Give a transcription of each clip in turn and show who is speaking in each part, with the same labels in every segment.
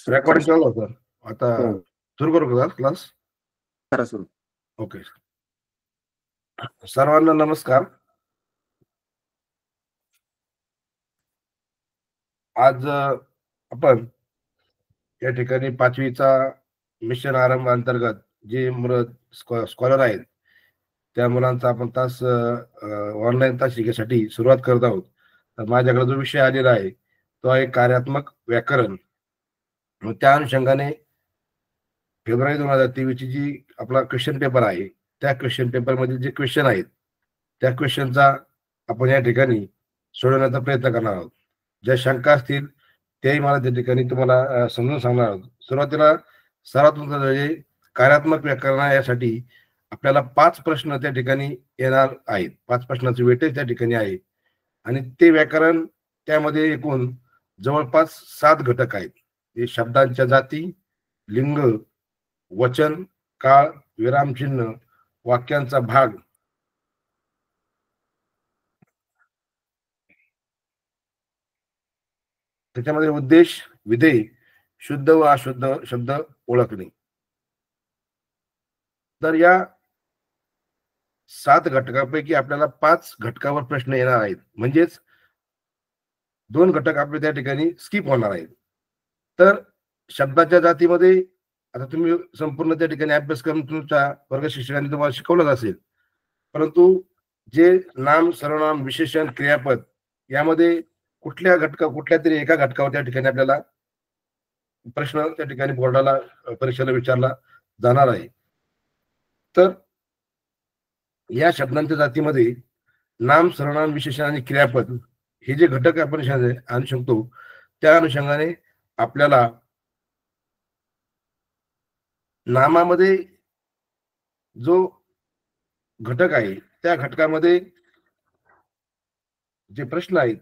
Speaker 1: Recording चालू होतं. आता
Speaker 2: हो.
Speaker 1: सुरू करू का क्लास?
Speaker 2: करा सुरू.
Speaker 1: ओके. सर्वांना नमस्कार. आज आपण या ठिकाणी 5वीचा मिशन आरंभ अंतर्गत जे स्कॉलर आहेत त्या मुलांचा आपण तास ऑनलाईन तास शिकण्यासाठी सुरुवात करत आहोत. तर माझ्याकडे जो विषय आलेला आहे तो आहे कार्यात्मक व्याकरण. मग त्या अनुषंगाने फेब्रुवारी 2023 ची जी आपला क्वेश्चन पेपर आहे त्या क्वेश्चन पेपर मध्ये जे क्वेश्चन आहेत त्या क्वेश्चनचा आपण या ठिकाणी सोडवण्याचा प्रयत्न करणार आहोत. ज्या शंका असतील तेही मला त्या ठिकाणी तुम्हाला समजून सांगणार आहोत. सुरुवातीला सर्वात म्हणजे कार्यात्मक व्याकरण यासाठी आपल्याला 5 प्रश्न त्या ठिकाणी येणार आहेत. 5 प्रश्नाचे वेटेज त्या ठिकाणी आहे आणि ते व्याकरण त्यामध्ये एकूण जवळपास 7 घटक आहेत. हे शब्दांच्या जाती, लिंग, वचन, काळ, विरामचिन्ह, वाक्यांचा भाग, त्याच्यामध्ये उद्देश, विधेय, शुद्ध व अशुद्ध शब्द ओळखणे. तर या 7 घटकांपैकी आपल्याला 5 घटकावर प्रश्न येणार आहेत. म्हणजेच 2 घटक आपले त्या ठिकाणी स्किप होणार आहेत. तर शब्दाच्या जातीमध्ये आता तुम्ही संपूर्ण त्या ठिकाणी अभ्यास करून तुमच्या वर्ग शिक्षकांनी तुम्हाला शिकवलंच असेल, परंतु जे नाम, सर्वनाम, विशेषण, क्रियापद यामध्ये कुठल्या तरी एका घटकावर त्या ठिकाणी आपल्याला प्रश्न त्या ठिकाणी बोर्डाला परीक्षेला विचारला जाणार आहे. तर या शब्दांच्या जातीमध्ये नाम, सर्वनाम, विशेषण आणि क्रियापद हे जे घटक आपण आणू शकतो त्या अनुषंगाने आपल्याला नामामध्ये जो घटक आहे त्या घटकामध्ये जे प्रश्न आहेत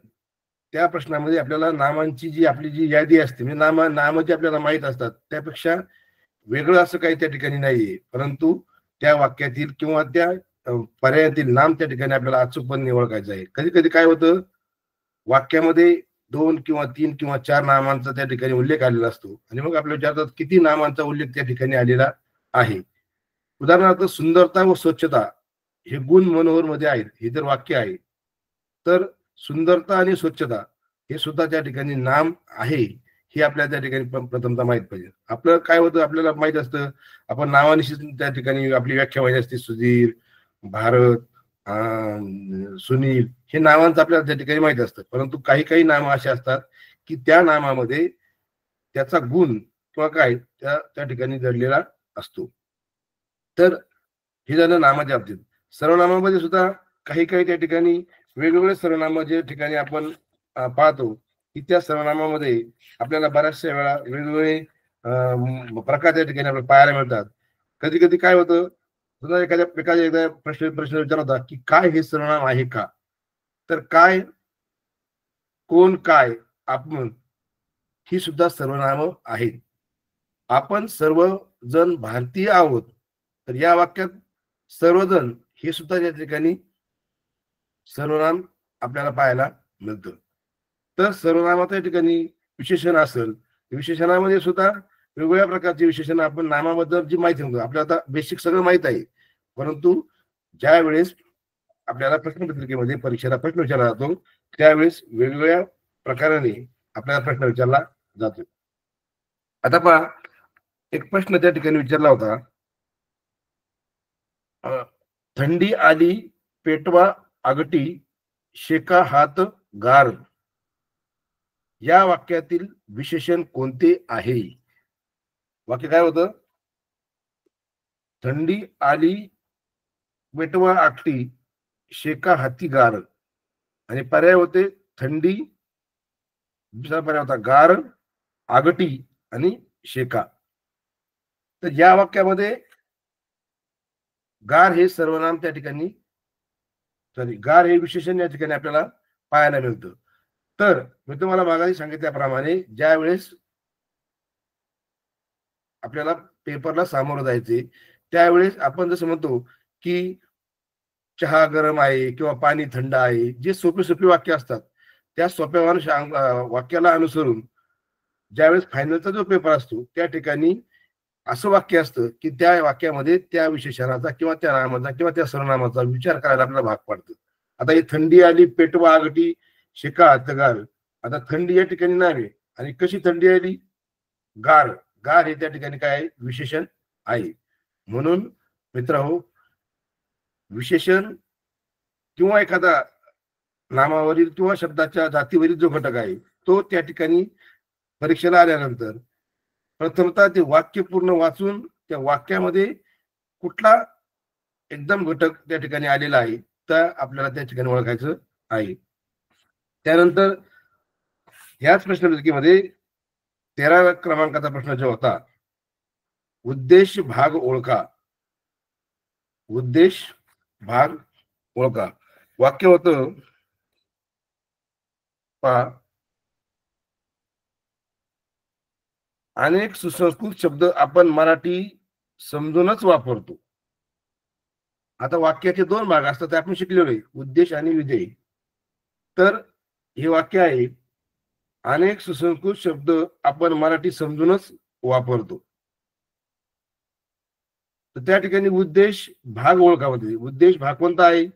Speaker 1: त्या प्रश्नामध्ये आपल्याला नामांची जी आपली जी यादी असते म्हणजे नाम जे आपल्याला माहीत असतात त्यापेक्षा वेगळं असं काही त्या ठिकाणी नाहीये, परंतु त्या वाक्यातील किंवा त्या पर्यायातील नाम त्या ठिकाणी आपल्याला अचूकपणे ओळखायचं आहे. कधी कधी काय होतं, वाक्यामध्ये 2 किंवा 3 किंवा 4 नामांचा त्या ठिकाणी उल्लेख आलेला असतो आणि मग आपल्याला विचारतात किती नामांचा उल्लेख त्या ठिकाणी आलेला आहे. उदाहरणार्थ सुंदरता व स्वच्छता हे गुण मनोहर मध्ये आहेत. हे जर वाक्य आहे तर सुंदरता आणि स्वच्छता हे सुद्धा त्या ठिकाणी नाम आहे हे आपल्याला त्या ठिकाणी प्रथमतः माहित पाहिजे. आपलं काय होतं, आपल्याला माहित असतं आपण नावानिशी त्या ठिकाणी आपली व्याख्या माहिती असते. सुधीर, भारत, सुनील हे नावांचं आपल्याला त्या ठिकाणी माहित असतं, परंतु काही काही नामं अशी असतात की त्या नामामध्ये त्याचा गुण किंवा काय त्या ठिकाणी दडलेला असतो. तर हे झालं नामाच्या बाबतीत. सर्वनामामध्ये सुद्धा काही काही त्या ठिकाणी वेगवेगळे सर्वनाम जे ठिकाणी आपण पाहतो की त्या सर्वनामामध्ये आपल्याला बऱ्याचशा वेळा वेगवेगळे प्रकार त्या ठिकाणी आपल्याला पाहायला मिळतात. कधी कधी काय होतं, एखाद्या प्रश्न विचारला होता की काय हे सर्वनाम आहे का, तर काय, कोण, काय, आपण ही सुद्धा सर्वनाम आहेत. आपण सर्वजण भारतीय आहोत, तर या वाक्यात सर्वजण हे सुद्धा या ठिकाणी सर्वनाम आपल्याला पाहायला मिळतं. तर सर्वनामाच्या ठिकाणी विशेषण असेल, विशेषणामध्ये सुद्धा वेगवेगळ्या प्रकारचे विशेषण आपण नामाबद्दल जी माहिती होतं आपल्याला आता बेसिक सगळं माहित आहे, परंतु ज्या वेळेस आपल्याला प्रश्नपत्रिकेमध्ये परीक्षेला प्रश्न विचारला जातो त्यावेळेस वेगवेगळ्या प्रकाराने आपल्याला प्रश्न विचारला जातो. आता पहा, एक प्रश्न त्या ठिकाणी विचारला होता, थंडी आली पेटवा आगटी शेका हात गार, या वाक्यातील विशेषण कोणते आहे? वाक्य काय होतं, थंडी आली पेटवा आगटी शेका हाती गार, आणि पर्याय होते थंडी, दुसरा पर्याय होता गार, आगटी आणि शेका. तर या वाक्यामध्ये गार हे सर्वनाम त्या ठिकाणी गार हे विशेषण या ठिकाणी आपल्याला पाहायला मिळतं. तर मी तुम्हाला मागाशी सांगितल्याप्रमाणे ज्या वेळेस आपल्याला पेपरला सामोरं जायचे त्यावेळेस आपण जसं म्हणतो की चहा गरम आहे किंवा पाणी थंड आहे, जे सोपे सोपे वाक्य असतात त्या सोप्या वाक्याला अनुसरून ज्यावेळेस फायनलचा जो पेपर असतो त्या ठिकाणी असं वाक्य असतं की त्या वाक्यामध्ये त्या विशेषणाचा किंवा त्या नामाचा किंवा त्या सर्वनामाचा विचार करायला आपल्याला भाग पडतं. आता ही थंडी आली पेटवा आगटी शिका तगार. आता थंडी या ठिकाणी नावे आणि कशी थंडी आली, गार. गार हे त्या ठिकाणी काय आहे, विशेषण आहे. म्हणून मित्रांनो, विशेषण किंवा एखादा नामावरील किंवा शब्दाच्या जातीवरील जो घटक आहे तो त्या ठिकाणी परीक्षेला आल्यानंतर प्रथमतः ते वाक्य पूर्ण वाचून त्या वाक्यामध्ये कुठला एकदम घटक त्या ठिकाणी आलेला आहे तर आपल्याला त्या ठिकाणी ओळखायचं आहे. त्यानंतर ह्याच प्रश्नपत्रिकेमध्ये 13व्या क्रमांकाचा प्रश्न जो होता, उद्देश भाग ओळखा. उद्देश भाग ओळखा. वाक्य होतं पहा, अनेक सुसंस्कृत शब्द आपण मराठी समजूनच वापरतो. आता वाक्याचे दोन भाग असतात ते आपण शिकलेलो आहे, उद्देश आणि विधेय. तर हे वाक्य आहे, अनेक सुसंस्कृत शब्द आपण मराठी समजूनच वापरतो. तर त्या ठिकाणी उद्देश भाग ओळखामध्ये उद्देश भाग कोणता आहे,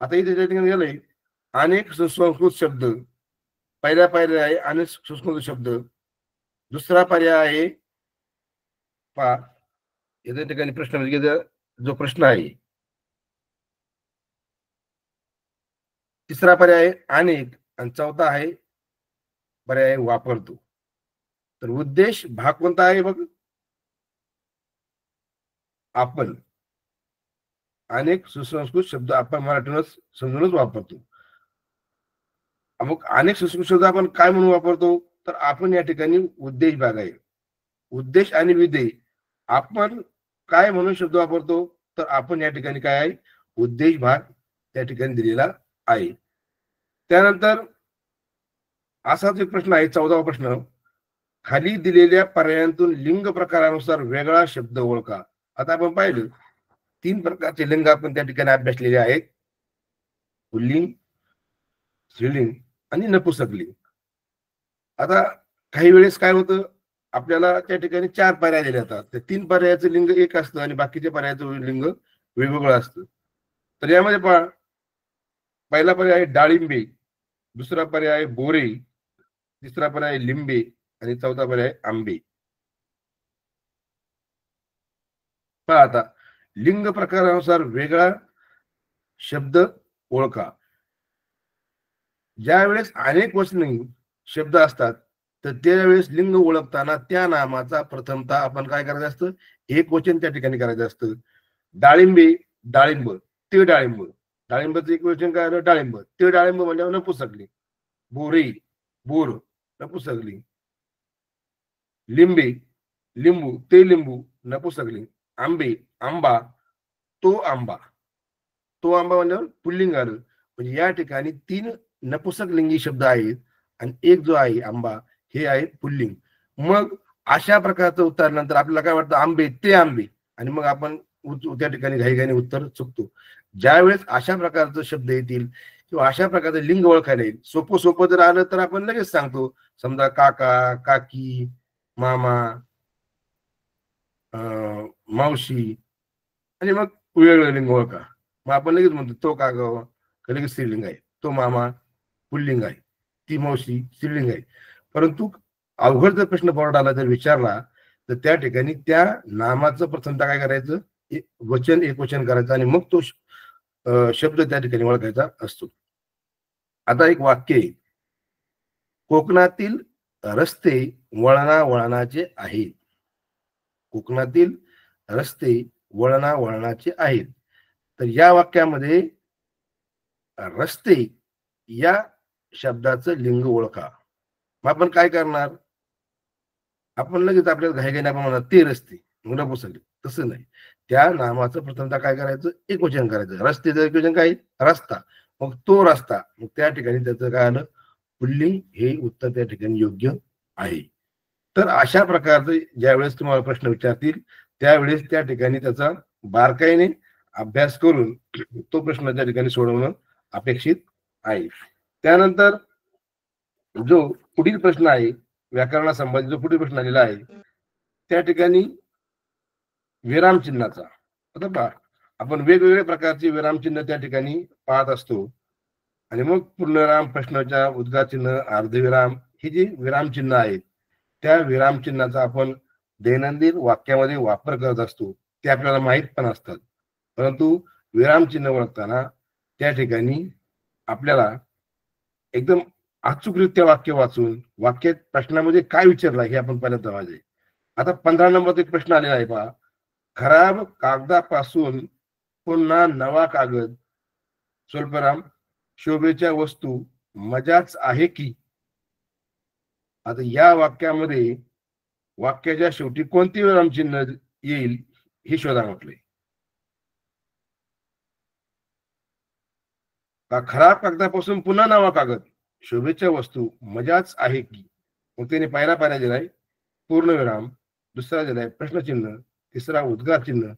Speaker 1: आता इथे त्या ठिकाणी गेलंय अनेक सुसंस्कृत शब्द. पहिला पर्याय आहे अनेक सुसंस्कृत शब्द. दुसरा पर्याय आहे पहा, या ठिकाणी प्रश्न जो प्रश्न आहे, तिसरा पर्याय आहे अनेक आणि चौथा आहे पर्याय वापरतो. तर उद्देश भाग कोणता आहे बघ, आपण. अनेक सुसंस्कृत शब्द आपण मराठीतूनच समजूनच वापरतो. मग अनेक सुसंस्कृत शब्द आपण काय म्हणून वापरतो, तर आपण या ठिकाणी उद्देश भाग आहे. उद्देश आणि विधेय आपण काय म्हणून शब्द वापरतो, तर आपण या ठिकाणी काय आहे, उद्देश भाग त्या ठिकाणी दिलेला आहे. त्यानंतर असाच एक प्रश्न आहे, 14वा प्रश्न, खाली दिलेल्या पर्यायांतून लिंग प्रकारानुसार वेगळा शब्द ओळखा. आता आपण पाहिलं 3 प्रकारचे लिंग आपण त्या ठिकाणी अभ्यासलेले आहेत, पुल्लिंग, स्त्रीलिंग आणि नपुंसकलिंग. आता काही वेळेस काय होतं, आपल्याला त्या ठिकाणी 4 पर्याय दिले जातात. त्या 3 पर्यायाचं लिंग एक असतं आणि बाकीच्या पर्यायाचं लिंग वेगवेगळं असतं. तर यामध्ये पहा, पहिला पर्याय आहे डाळिंबे, दुसरा पर्याय आहे बोरे, तिसरा पर्याय लिंबे आणि चौथा पर्याय आंबे. पहा आता, लिंग प्रकारानुसार वेगळा शब्द ओळखा. ज्या वेळेस अनेक वचनी शब्द असतात तर त्यावेळेस लिंग ओळखताना त्या नामाचा प्रथमतः आपण काय करायचं असतं, एक वचन त्या ठिकाणी करायचं असतं. डाळिंबे, डाळिंब, ते डाळिंब. डाळिंबाचं एक वचन काय आलं, डाळिंब. ते डाळिंब म्हणजे नपुंसकलिंग. बोरे, बोर, नपुंसकलिंग. लिंबे, लिंबू, ते लिंबू, नपुंसकलिंग. आंबे, आंबा, तो आंबा. तो आंबा म्हणल्यावर पुल्लिंग आलं. म्हणजे या ठिकाणी 3 नपुंसकलिंगी शब्द आहेत आणि एक जो आहे आंबा हे आहे पुल्लिंग. मग अशा प्रकारचं उत्तर नंतर आपल्याला काय वाटतं, आंबे, ते आंबे, आणि मग आपण त्या ठिकाणी घाईघाईने उत्तर चुकतो. ज्यावेळेस अशा प्रकारचे शब्द येतील किंवा अशा प्रकारचं लिंग ओळखायला येईल, सोपं सोपं जर आलं तर आपण लगेच सांगतो. समजा काका, काकी, मामा, मावशी, आणि मग वेगवेगळं लिंग ओळखा. मग आपण लगेच म्हणतो तो काका लगेच स्त्रीलिंग आहे, तो मामा पुल्लिंग आहे, ती मावशी स्त्रीलिंग आहे. परंतु अवघड जर प्रश्न बोर्डाला जर विचारला तर त्या ठिकाणी त्या नामाचं प्रथमतः काय करायचं, एक वचन करायचं आणि मग तो शब्द त्या ठिकाणी ओळखायचा असतो. आता एक वाक्य आहे, कोकणातील रस्ते वळणावळणाचे आहेत. कोकणातील रस्ते वळणावळणाचे आहेत. तर या वाक्यामध्ये रस्ते या शब्दाचं लिंग ओळखा. मग आपण काय करणार, आपण लगेच आपल्याला घाईघाईने आपण म्हणणार ते रस्ते, मुलं पुसले. तसं नाही, त्या नामाचं प्रथमतः काय करायचं, एक वचन करायचं. रस्तेचं एक वचन काय, रस्ता. मग तो रस्ता, मग त्या ठिकाणी त्याचं काय आलं, पुल्लिंग. हे उत्तर त्या ठिकाणी योग्य आहे. तर अशा प्रकारचे ज्यावेळेस तुम्हाला प्रश्न विचारतील त्यावेळेस त्या ठिकाणी त्याचा बारकाईने अभ्यास करून तो प्रश्न त्या ठिकाणी सोडवणं अपेक्षित आहे. त्यानंतर जो पुढील प्रश्न आहे व्याकरणासंबंधी जो पुढील प्रश्न आलेला आहे त्या ठिकाणी विरामचिन्हाचा, आता पहा आपण वेगवेगळ्या प्रकारचे विरामचिन्ह त्या ठिकाणी पाहत असतो आणि मग पूर्णविराम, प्रश्नाच्या उद्गार चिन्ह, अर्धविराम ही जी विरामचिन्ह आहेत त्या विरामचिन्हाचा आपण दैनंदिन वाक्यामध्ये वापर करत असतो, ते आपल्याला माहीत पण असतात. परंतु विरामचिन्ह ओळखताना त्या ठिकाणी आपल्याला एकदम अचूकरित्या वाक्य वाचून वाक्यात प्रश्नामध्ये काय विचारलं हे आपण पहिल्यांदा पाहिजे. आता 15 नंबरचा एक प्रश्न आलेला आहे पहा, खराब कागदापासून पुन्हा नवा कागद, स्वल्पराम, शोभेच्या वस्तू, मजाच आहे की. आता या वाक्यामध्ये वाक्याच्या शेवटी कोणते विरामचिन्ह येईल हे शोधा म्हटलंय. का खराब कागदापासून पुन्हा नवा कागद, शोभेच्या वस्तू, मजाच आहे की. मग त्याने पहिला पायऱ्या दिलाय पूर्णविराम, दुसरा दिलाय प्रश्नचिन्ह, तिसरा उद्गार चिन्ह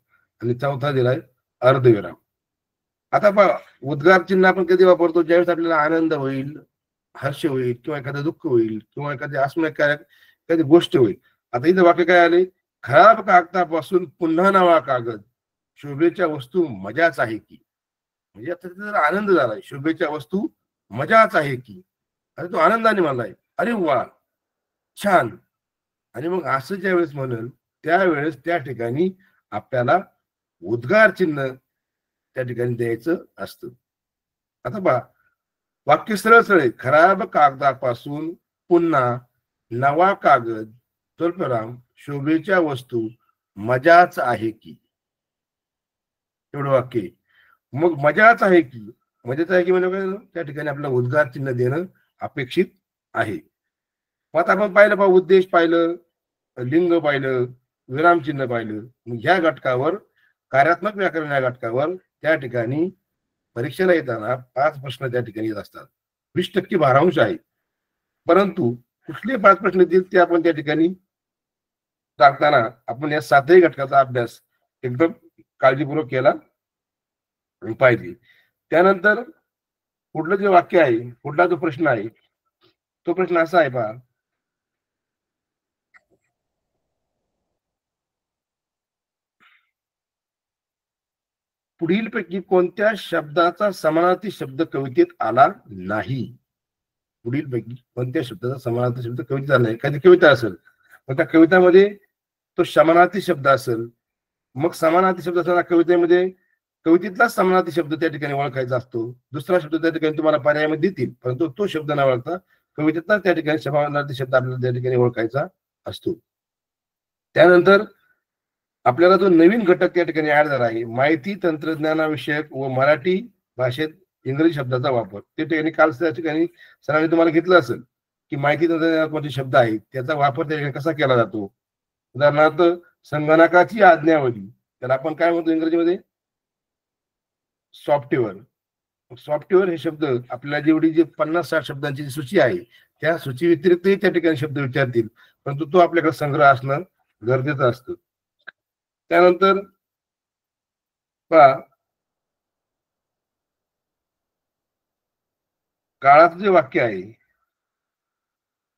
Speaker 1: आणि चौथा दिलाय अर्धविराम. आता पहा उद्गार चिन्ह आपण कधी वापरतो, ज्यावेळेस आपल्याला आनंद होईल, हर्ष होईल किंवा एखादं दुःख होईल किंवा एखादी आश्चर्यकारक एखादी गोष्ट होईल. आता इथं वाक्य काय आले, खराब कागदापासून पुन्हा नवा कागद, शोभेच्या वस्तू, मजाच आहे की. म्हणजे आता जर आनंद झालाय, शोभेच्या वस्तू, मजाच आहे की. अरे तो आनंदाने म्हणलाय, अरे वा छान. आणि मग असं ज्या वेळेस म्हणेल त्यावेळेस त्या ठिकाणी आपल्याला उद्गार चिन्ह त्या ठिकाणी द्यायचं असतं. आता पहा वाक्य सरळ सरळ, खराब कागदापासून पुन्हा नवा कागद, स्वल्पराम, शोभेच्या वस्तू, मजाच आहे की. एवढं वाक्य. मग मजाच आहे की, मजाच आहे की म्हणजे काय, त्या ठिकाणी आपल्याला उद्गार चिन्ह देणं अपेक्षित आहे. मग आता आपण पाहिलं पहा, उद्देश पाहिलं, लिंग पाहिलं, विरामचिन्ह पाहिलं. मग ह्या घटकावर, कार्यात्मक व्याकरण या घटकावर त्या ठिकाणी परीक्षेला येताना 5 प्रश्न त्या ठिकाणी येत असतात. 20% भारांश आहे. परंतु कुठले 5 प्रश्न येतील ते आपण त्या ठिकाणी टाकताना आपण या 7ही घटकाचा अभ्यास एकदम काळजीपूर्वक केला पाहिजे. त्यानंतर पुढलं जे वाक्य आहे, पुढला जो प्रश्न आहे तो प्रश्न असा आहे पहा, पुढीलपैकी कोणत्या शब्दाचा समानार्थी शब्द कवितेत आला नाही. पुढीलपैकी कोणत्या शब्दाचा समानार्थी शब्द कवितेत आला नाही. एखादी कविता असेल मग त्या कवितामध्ये तो समानार्थी शब्द असेल, मग समानार्थी शब्द असताना कवितेमध्ये कवितेतला समानार्थी शब्द त्या ठिकाणी ओळखायचा असतो. दुसरा शब्द त्या ठिकाणी तुम्हाला पर्यायामध्ये देतील, परंतु तो शब्द न ओळखता कवितेतला त्या ठिकाणी समानार्थी शब्द आपल्याला त्या ठिकाणी ओळखायचा असतो. त्यानंतर आपल्याला जो नवीन घटक त्या ठिकाणी ऍड झाला आहे, माहिती तंत्रज्ञानाविषयक व मराठी भाषेत इंग्रजी शब्दाचा वापर. ते ठिकाणी काल त्या ठिकाणी सरांनी तुम्हाला घेतलं असेल की माहिती तंत्रज्ञानात कोणते शब्द आहेत, त्याचा वापर त्या ठिकाणी कसा केला जातो. उदाहरणार्थ संगणकाची आज्ञावली, त्याला आपण काय म्हणतो इंग्रजीमध्ये, सॉफ्टवेअर. सॉफ्टवेअर हे शब्द आपल्याला जेवढी जी 50-60 शब्दांची सूची आहे त्या सूची व्यतिरिक्तही त्या ठिकाणी शब्द विचारतील, परंतु तो आपल्याकडे संग्रह असणं गरजेचं असतं. त्यानंतर पहा काळाचं जे वाक्य आहे,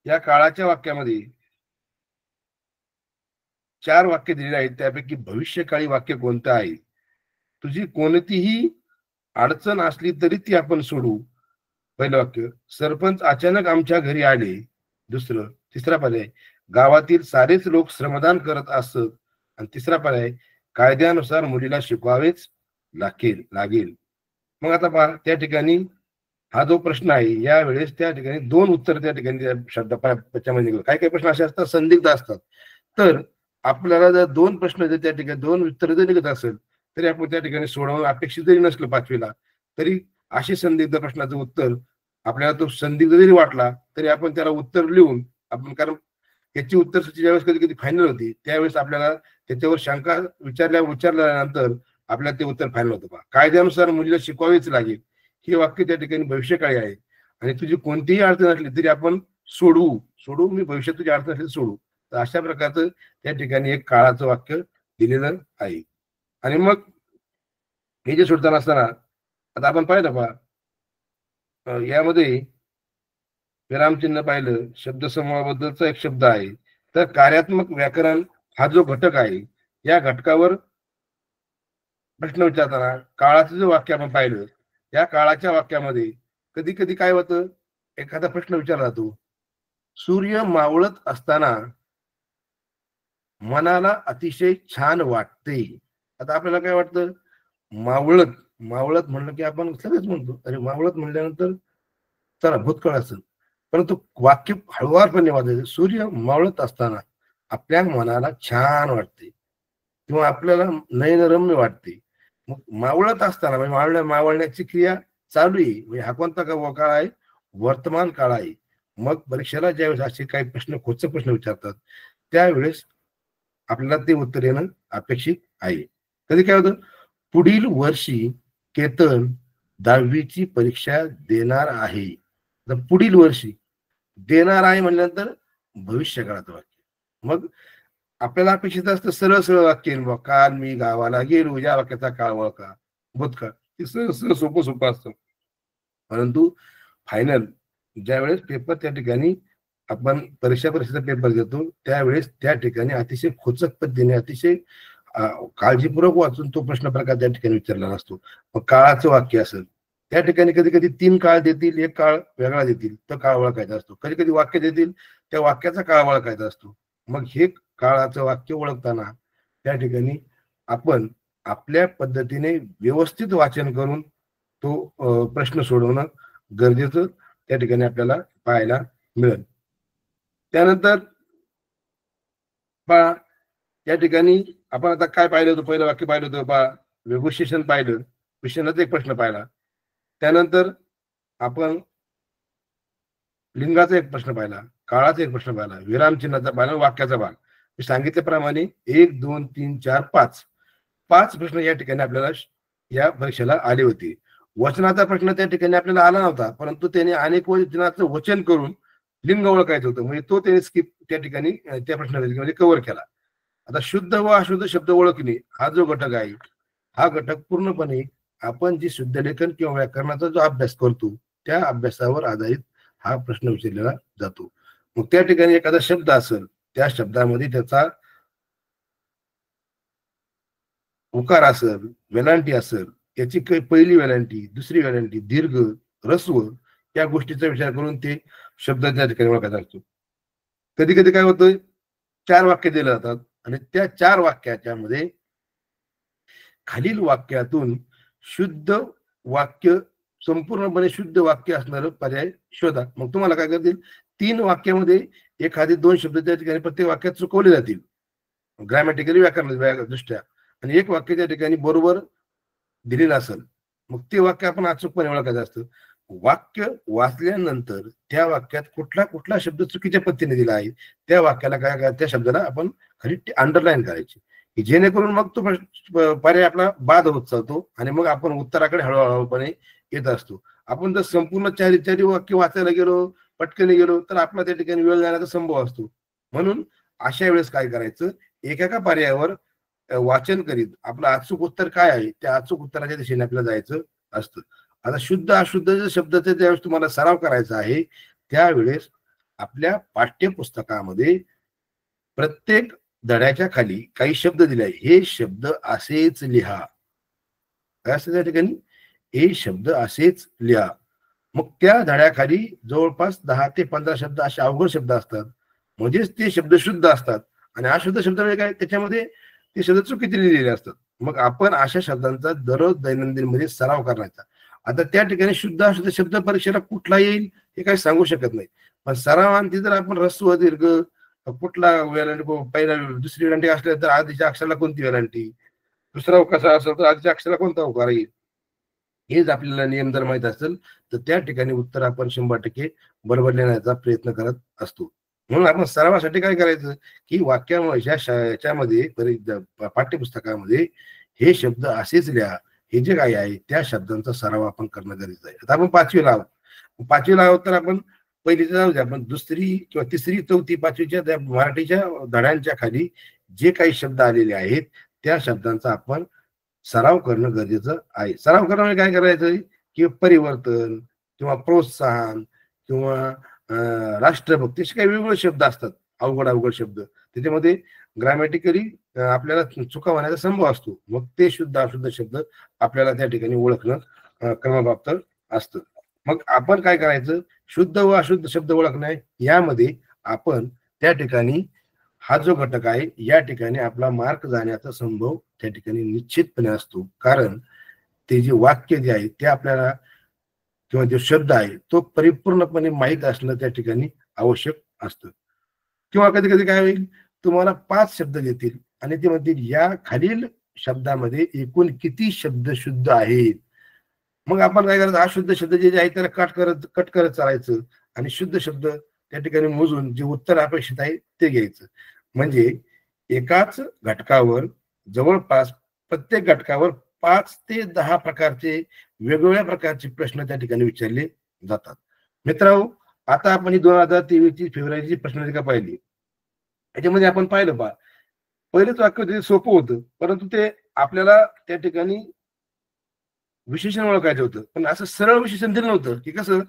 Speaker 1: या काळाच्या वाक्यामध्ये 4 वाक्य दिलेली आहेत. त्यापैकी भविष्यकाळी वाक्य कोणतं आहे, तुझी कोणतीही अडचण असली तरी ती आपण सोडू. पहिलं वाक्य, सरपंच अचानक आमच्या घरी आले. दुसरं, तिसरा पर्याय, गावातील सारेच लोक श्रमदान करत असत. आणि तिसरा पर्याय, कायद्यानुसार मुलीला शिकवावेच लागेल. मग आता पहा त्या ठिकाणी हा जो प्रश्न आहे यावेळेस त्या ठिकाणी 2 उत्तर त्या ठिकाणी शब्द त्याच्यामध्ये निघलं. काही काही प्रश्न असे असतात संदिग्ध असतात, तर आपल्याला जर 2 प्रश्न जर त्या ठिकाणी 2 उत्तर जर निघत असेल तरी आपण त्या ठिकाणी सोडवणं अपेक्षित जरी नसलं 5वीला, तरी अशी संदिग्ध प्रश्नाचं उत्तर आपल्याला तो संदिग्ध जरी वाटला तरी आपण त्याला उत्तर लिहून आपण, कारण याची उत्तर सूची ज्यावेळेस कधी कधी फायनल होती त्यावेळेस आपल्याला त्याच्यावर शंका विचारल्यानंतर आपल्याला ते उत्तर फायनल होतं. कायद्यानुसार मुलीला शिकवावेच लागेल हे वाक्य त्या ठिकाणी भविष्यकाळी आहे. आणि तुझी कोणतीही अडचण असली तरी आपण सोडू मी भविष्यात तुझी अडचण असली सोडू. तर अशा प्रकारचं त्या ठिकाणी एक काळाचं वाक्य दिलेलं आहे. आणि मग हे जे सोडताना असताना आता आपण पाहिलं पहा यामध्ये विरामचिन्ह पाहिलं, शब्दसमूहाबद्दलचा एक शब्द आहे. तर कार्यात्मक व्याकरण हा जो घटक आहे, या घटकावर प्रश्न विचारताना काळाचं जे वाक्य आपण पाहिलं, या काळाच्या वाक्यामध्ये कधी कधी काय होतं, एखादा प्रश्न विचारला जातो, सूर्य मावळत असताना मनाला अतिशय छान वाटते. आता आपल्याला काय वाटतं, मावळत मावळत म्हणलं की आपण सगळेच म्हणतो, अरे मावळत म्हणल्यानंतर चला भूतकाळ असेल. परंतु वाक्य हळुवारपणे वाचायचं, सूर्य मावळत असताना आपल्या मनाला छान वाटते किंवा आपल्याला नयनरम्य वाटते. मग मावळत असताना म्हणजे मावळण्याची क्रिया चालू आहे, म्हणजे हा कोणता काळ आहे, वर्तमान काळ आहे. मग परीक्षेला ज्यावेळेस असे काही प्रश्न, खोचक प्रश्न विचारतात, त्यावेळेस आपल्याला ते उत्तर येणं अपेक्षित आहे. कधी काय होतं, पुढील वर्षी केतन 10वीची परीक्षा देणार आहे. तर पुढील वर्षी देणार आहे म्हणल्यानंतर भविष्यकाळाचं वाक्य. मग आपल्याला अपेक्षित असतं सरळ सरळ वाक्य येईल, बा काल मी गावाला गेलो, या वाक्याचा काळ ओळखा, भूतकाळ. ते सरळ सरळ सोपं सोपं असतं. परंतु फायनल ज्यावेळेस पेपर, त्या ठिकाणी आपण परीक्षेचा पेपर देतो, त्यावेळेस त्या ठिकाणी अतिशय खोचक पद्धतीने, अतिशय काळजीपूर्वक वाचून तो प्रश्न प्रकार त्या ठिकाणी विचारला असतो. मग काळाचं वाक्य असेल, त्या ठिकाणी कधी कधी 3 काळ देतील, एक काळ वेगळा देतील, तो काळ ओळखायचा असतो. कधी कधी वाक्य देतील, त्या वाक्याचा काळ ओळखायचा असतो. मग हे काळाचं वाक्य ओळखताना त्या ठिकाणी आपण आपल्या पद्धतीने व्यवस्थित वाचन करून तो प्रश्न सोडवणं गरजेचं त्या ठिकाणी आपल्याला पाहायला मिळेल. त्यानंतर पहा, त्या ठिकाणी आपण आता काय पाहिलं होतं, पहिलं वाक्य पाहिलं होतं पहा, विभूषण पाहिलं, विषयाचा एक प्रश्न पाहिला. त्यानंतर आपण लिंगाचा एक प्रश्न पाहिला, काळाचा एक प्रश्न पाहिला, विरामचिन्हाचा पाहिला, वाक्याचा भाग. मी सांगितल्याप्रमाणे 1 2 3 4 5 प्रश्न या ठिकाणी आपल्याला या परीक्षेला आले होते. वचनाचा प्रश्न त्या ठिकाणी आपल्याला आला नव्हता, परंतु त्याने अनेक वचनाचं वचन करून लिंग ओळखायचं होतं, म्हणजे तो त्याने स्किप त्या ठिकाणी त्या प्रश्नामध्ये कव्हर केला. आता शुद्ध व अशुद्ध शब्द ओळखणे हा जो घटक आहे, हा घटक पूर्णपणे आपण जी शुद्धलेखन किंवा व्याकरणाचा जो अभ्यास करतो, त्या अभ्यासावर आधारित हा प्रश्न विचारलेला जातो. मग त्या ठिकाणी एखादा शब्द असेल, त्या शब्दामध्ये त्याचा उकार असेल, वेलांटी असेल, त्याची काही पहिली वेलांटी, दुसरी वेलांटी, दीर्घ, ऱ्हस्व, या गोष्टीचा विचार करून ते शब्द त्या ठिकाणी ओळखायचा असतो. कधी कधी काय होतं, 4 वाक्य दिले जातात आणि त्या 4 वाक्याच्या मध्ये खालील वाक्यातून शुद्ध वाक्य, संपूर्णपणे शुद्ध वाक्य असणारं पर्याय शोधा. मग तुम्हाला काय करतील, 3 वाक्यामध्ये एखादे 2 शब्द त्या ठिकाणी प्रत्येक वाक्यात चुकवले जातील ग्रॅमॅटिकली, व्याकरण दृष्ट्या, आणि एक वाक्य त्या ठिकाणी बरोबर दिलेलं असेल. मग ते वाक्य आपण अचूकपणे ओळखायचं असतं. वाक्य वाचल्यानंतर त्या वाक्यात कुठला कुठला शब्द चुकीच्या पद्धतीने दिला आहे, त्या वाक्याला काय काय, त्या शब्दाला आपण खाली अंडरलाईन करायची, की जेणेकरून मग तो पर्याय आपला बाद होत चालतो आणि मग आपण उत्तराकडे हळूहळूपणे येत असतो. आपण जर संपूर्ण चारी वाक्य वाचायला गेलो, पटकन गेलो, तर आपला त्या ठिकाणी वेळ जाण्याचा संभव असतो. म्हणून अशा वेळेस काय करायचं, एकेका पर्यायावर वाचन करीत आपलं अचूक उत्तर काय आहे, त्या अचूक उत्तराच्या दिशेने आपल्याला जायचं असतं. आता शुद्ध अशुद्ध शब्दाचा ज्यावेळेस तुम्हाला सराव करायचा आहे, त्यावेळेस आपल्या पाठ्यपुस्तकामध्ये प्रत्येक धड्याच्या खाली काही शब्द दिले आहे, हे शब्द असेच लिहा. काय असतं त्या ठिकाणी, हे शब्द असेच लिहा. मग त्या धड्याखाली जवळपास 10 ते 15 शब्द असे अवघड शब्द असतात, म्हणजेच ते शब्द शुद्ध असतात. आणि अशुद्ध शब्द म्हणजे काय, त्याच्यामध्ये ते शब्द चुकीचे लिहिलेले असतात. मग आपण अशा शब्दांचा दररोज दैनंदिन मध्ये सराव करायचा. आता त्या ठिकाणी शुद्ध अशुद्ध शब्द परीक्षेला कुठला येईल हे काही सांगू शकत नाही, पण सरावांती जर आपण ऱ्हस्व, दीर्घ, कुठला वेलांटी, पहिला दुसरी वेलांटी असल्या तर आधीच्या अक्षराला कोणती वेलांटी, दुसरा कसा असेल तर आधीच्या अक्षराला कोणता उकार येईल, हेच आपल्याला नियम जर माहित असेल तर त्या ठिकाणी उत्तर आपण 100% बरोबर लिहिण्याचा प्रयत्न करत असतो. म्हणून आपण सरावासाठी काय करायचं, की याच्यामध्ये पाठ्यपुस्तकामध्ये हे शब्द असेच लिहा, हे जे काही आहे त्या शब्दांचा सराव आपण करणं गरजेचं आहे. आता आपण 5वीला आहोत, तर आपण पहिलीचं जाऊ द्या, आपण दुसरी किंवा तिसरी, चौथी, 5वीच्या त्या मराठीच्या धड्यांच्या खाली जे काही शब्द आलेले आहेत, त्या शब्दांचा आपण सराव करणं गरजेचं आहे. सराव करणं म्हणजे काय करायचं, की परिवर्तन किंवा प्रोत्साहन किंवा राष्ट्रभक्ती असे काही वेगवेगळे शब्द असतात, अवघड अवघड शब्द. त्याच्यामध्ये ग्रामॅटिकली आपल्याला चुका होण्याचा संभव असतो. मग ते शुद्ध अशुद्ध शब्द आपल्याला त्या ठिकाणी ओळखणं क्रमप्राप्त असतं. मग आपण काय करायचं, शुद्ध व अशुद्ध शब्द ओळखणे यामध्ये आपण त्या ठिकाणी हा जो घटक आहे या ठिकाणी आपला मार्क जाण्याचा संभव त्या ठिकाणी निश्चितपणे असतो. कारण ते जे वाक्य जे आहे ते आपल्याला किंवा जो शब्द आहे तो परिपूर्णपणे माहीत असणं त्या ठिकाणी आवश्यक असतं. किंवा कधी कधी काय होईल, तुम्हाला 5 शब्द देतील आणि ते म्हणतील या खालील शब्दामध्ये एकूण किती शब्द शुद्ध आहेत. मग आपण काय करायचं, अशुद्ध शब्द जे आहे त्याला कट करत चालायचं आणि शुद्ध शब्द त्या ठिकाणी मोजून जे उत्तर अपेक्षित आहे ते घ्यायचं. म्हणजे एकाच घटकावर जवळपास प्रत्येक घटकावर 5 ते 10 प्रकारचे वेगवेगळ्या प्रकारचे प्रश्न त्या ठिकाणी विचारले जातात. मित्रांनो, आता आपण ही 2023 ची फेब्रुवारीची प्रश्नपत्रिका पाहिली. याच्यामध्ये आपण पाहिलं पहा, पहिलेच वाक्य ते सोपं होतं, परंतु ते आपल्याला त्या ठिकाणी विशेषण ओळखायचं होतं. पण असं सरळ विशेषण दिलं नव्हतं की कसं,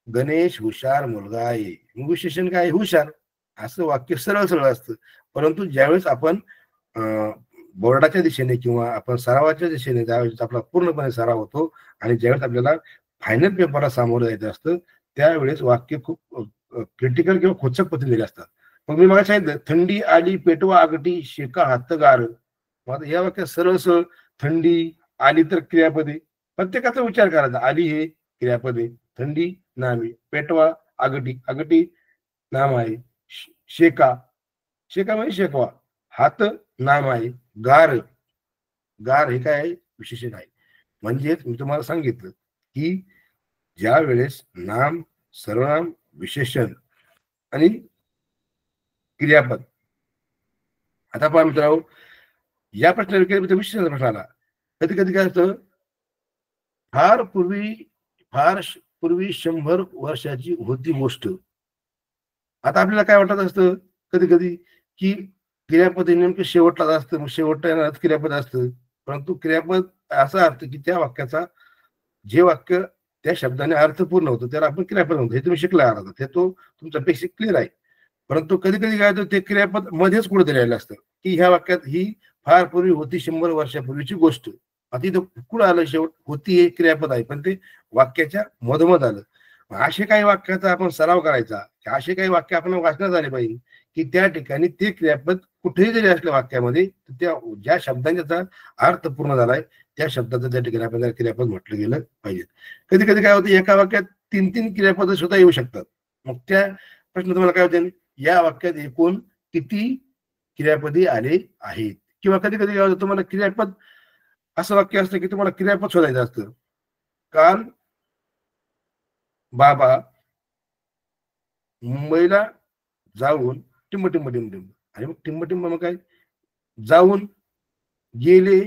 Speaker 1: गणेश हुशार मुलगा आहे, मग विशेषण काय, हुशार. असं वाक्य सरळ सरळ असतं. परंतु ज्यावेळेस आपण बोर्डाच्या दिशेने किंवा आपण सरावाच्या दिशेने ज्यावेळेस आपला पूर्णपणे सराव होतो आणि ज्यावेळेस आपल्याला फायनल पेपरला सामोरं जायचं असतं त्यावेळेस वाक्य खूप क्रिटिकल किंवा खोचक पद्धतीने असतात. मग मी मला सांगितलं, थंडी आली पेटवा आगटी शेका हात गार. मग या वाक्यात सरळ सरळ थंडी आली तर क्रियापदे, प्रत्येकाचा विचार करायचा. आली हे क्रियापदे, थंडी नाम आहे, पेटवा आगटी, आगटी नाम आहे, शेका, शेका म्हणजे शेकवा, हात नाम आहे, गार, गार हे काय आहे, विशेषण आहे. म्हणजेच मी तुम्हाला सांगितलं की ज्या वेळेस नाम, सर्वनाम, विशेषण आणि क्रियापद. आता पहा मित्रांनो, या प्रश्नाला विशेषण प्रश्न आला. कधी कधी काय असतं, फार पूर्वी 100 वर्षाची होती गोष्ट. आता आपल्याला काय वाटत असतं कधी कधी की क्रियापद नेमकं शेवटलाच असतं, मग शेवटला येणारच क्रियापद असतं. परंतु क्रियापद असा अर्थ की त्या वाक्याचा जे वाक्य त्या शब्दाने अर्थपूर्ण होतं त्याला आपण क्रियापद म्हणतो. हे तुम्ही शिकला आहात, ते तो तुमचा बेसिक क्लिअर आहे. परंतु कधी कधी काय होतं, ते क्रियापद मध्येच कुठेतरी राहिलं असतं की ह्या वाक्यात ही फार पूर्वी होती 100 वर्षापूर्वीची गोष्ट. आता इथं कुठं आलं, शेवट होती हे क्रियापद आहे पण ते वाक्याच्या मधोमध आलं. असे काही वाक्याचा आपण सराव करायचा, असे काही वाक्य आपण वाचण्यात आले पाहिजे की त्या ठिकाणी ते क्रियापद कुठेही जरी असल्या वाक्यामध्ये त्या ज्या शब्दांचा अर्थ पूर्ण झालाय त्या शब्दाचं त्या ठिकाणी आपल्याला क्रियापद म्हटलं गेलं पाहिजे. कधी कधी काय होतं, एका वाक्यात 3 क्रियापद सुद्धा येऊ शकतात. मग त्या प्रश्न तुम्हाला काय होते, या वाक्यात एकूण किती क्रियापदी आले आहेत. किंवा कधी कधी काय होतं, तुम्हाला क्रियापद असं वाक्य असतं की तुम्हाला क्रियापद शोधायचं असतं. काल बाबा मुंबईला जाऊन टिंब टिंब टिंब टिंब, आणि मग टिंब टिंब मग काय, जाऊन, गेले,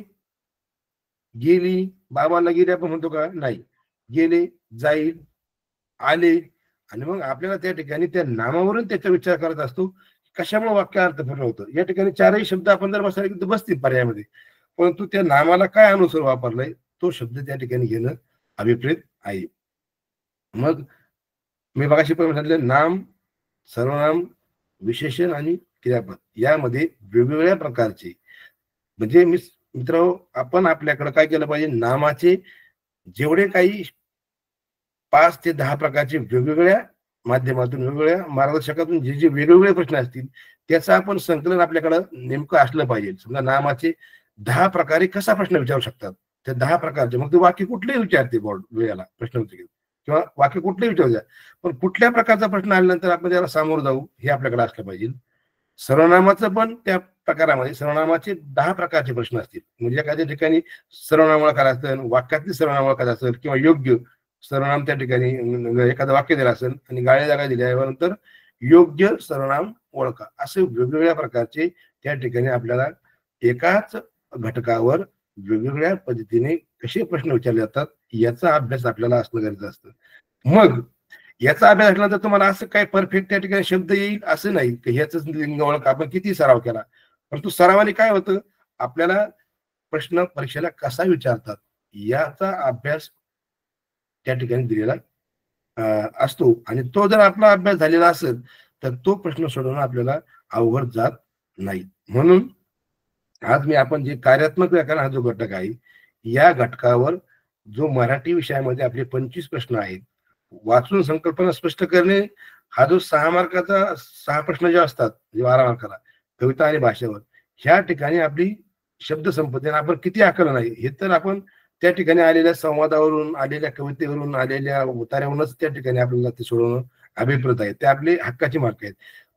Speaker 1: गेली, बाबाला गेले आपण म्हणतो का, नाही, गेले, जाईल, आले. आणि मग आपल्याला त्या ठिकाणी त्या नामावरून त्याचा विचार करत असतो कशामुळे वाक्य अर्थपूर्ण होतं. या ठिकाणी 4ही शब्द आपण जर बसायला बसतील पर्यायामध्ये, परंतु त्या नामाला काय अनुसार वापरलाय तो शब्द त्या ठिकाणी घेणं अभिप्रेत आहे. मग मी बघाशी पण म्हटलं, नाम, सर्वनाम, विशेषण आणि क्रियापद यामध्ये वेगवेगळ्या प्रकारचे, म्हणजे मित्र आपण आपल्याकडे काय केलं पाहिजे, नामाचे जेवढे काही 5 ते 10 प्रकारचे वेगवेगळ्या माध्यमातून वेगवेगळ्या मार्गदर्शकातून जे जे वेगवेगळे प्रश्न असतील त्याचं आपण संकलन आपल्याकडं नेमकं असलं पाहिजे. समजा नामाचे 10 प्रकारे कसा प्रश्न विचारू शकतात, त्या 10 प्रकारचे, मग ते वाक्य कुठलेही विचारते बोर्ड वेळेला प्रश्नपत्रिकेत किंवा वाक्य कुठलेही विचारू, पण कुठल्या प्रकारचा प्रश्न आल्यानंतर आपण त्याला सामोरं जाऊ हे आपल्याकडे असलं पाहिजे. सर्वनामाचं पण त्या प्रकारामध्ये सर्वनामाचे 10 प्रकारचे प्रश्न असतील. म्हणजे एखाद्या ठिकाणी सर्वनाम ओळखायला असेल, वाक्यातली सर्वनाम ओळखायला असेल किंवा योग्य सर्वनाम त्या ठिकाणी एखादं वाक्य दिलं असेल आणि गाळ्या जागा दिल्यानंतर योग्य सर्वनाम ओळखा, असे वेगवेगळ्या प्रकारचे त्या ठिकाणी आपल्याला एकाच घटकावर वेगवेगळ्या पद्धतीने कसे प्रश्न विचारले जातात याचा अभ्यास आपल्याला असणं गरजेचं असतं. मग याचा अभ्यास असल्यानंतर तुम्हाला असं काय परफेक्ट त्या ठिकाणी शब्द येईल असं नाही की ह्याच लिंग ओळख आपण किती सराव केला, परंतु सरावाने काय होतं, आपल्याला प्रश्न परीक्षेला कसा विचारतात याचा अभ्यास त्या ठिकाणी दिलेला असतो आणि तो जर आपला अभ्यास झालेला असेल तर तो प्रश्न सोडवणं आपल्याला अवघड जात नाही. म्हणून आज मी आपण जे कार्यात्मक व्याकरण हा जो घटक आहे, या घटकावर जो मराठी विषयामध्ये आपले 25 प्रश्न आहेत, वाचून संकल्पना स्पष्ट करणे हा जो 6 मार्काचा 6 प्रश्न जे असतात, जे 12 मार्काला कविता आणि भाषेवर, ह्या ठिकाणी आपली शब्दसंपत्ती आपण किती आकलन आहे हे तर आपण त्या ठिकाणी आलेल्या संवादावरून, आलेल्या कवितेवरून, आलेल्या उतार्यावरूनच त्या ठिकाणी आपल्याला ते सोडवणं अभिप्रेत आहे. ते आपले हक्काचे मार्क आहेत.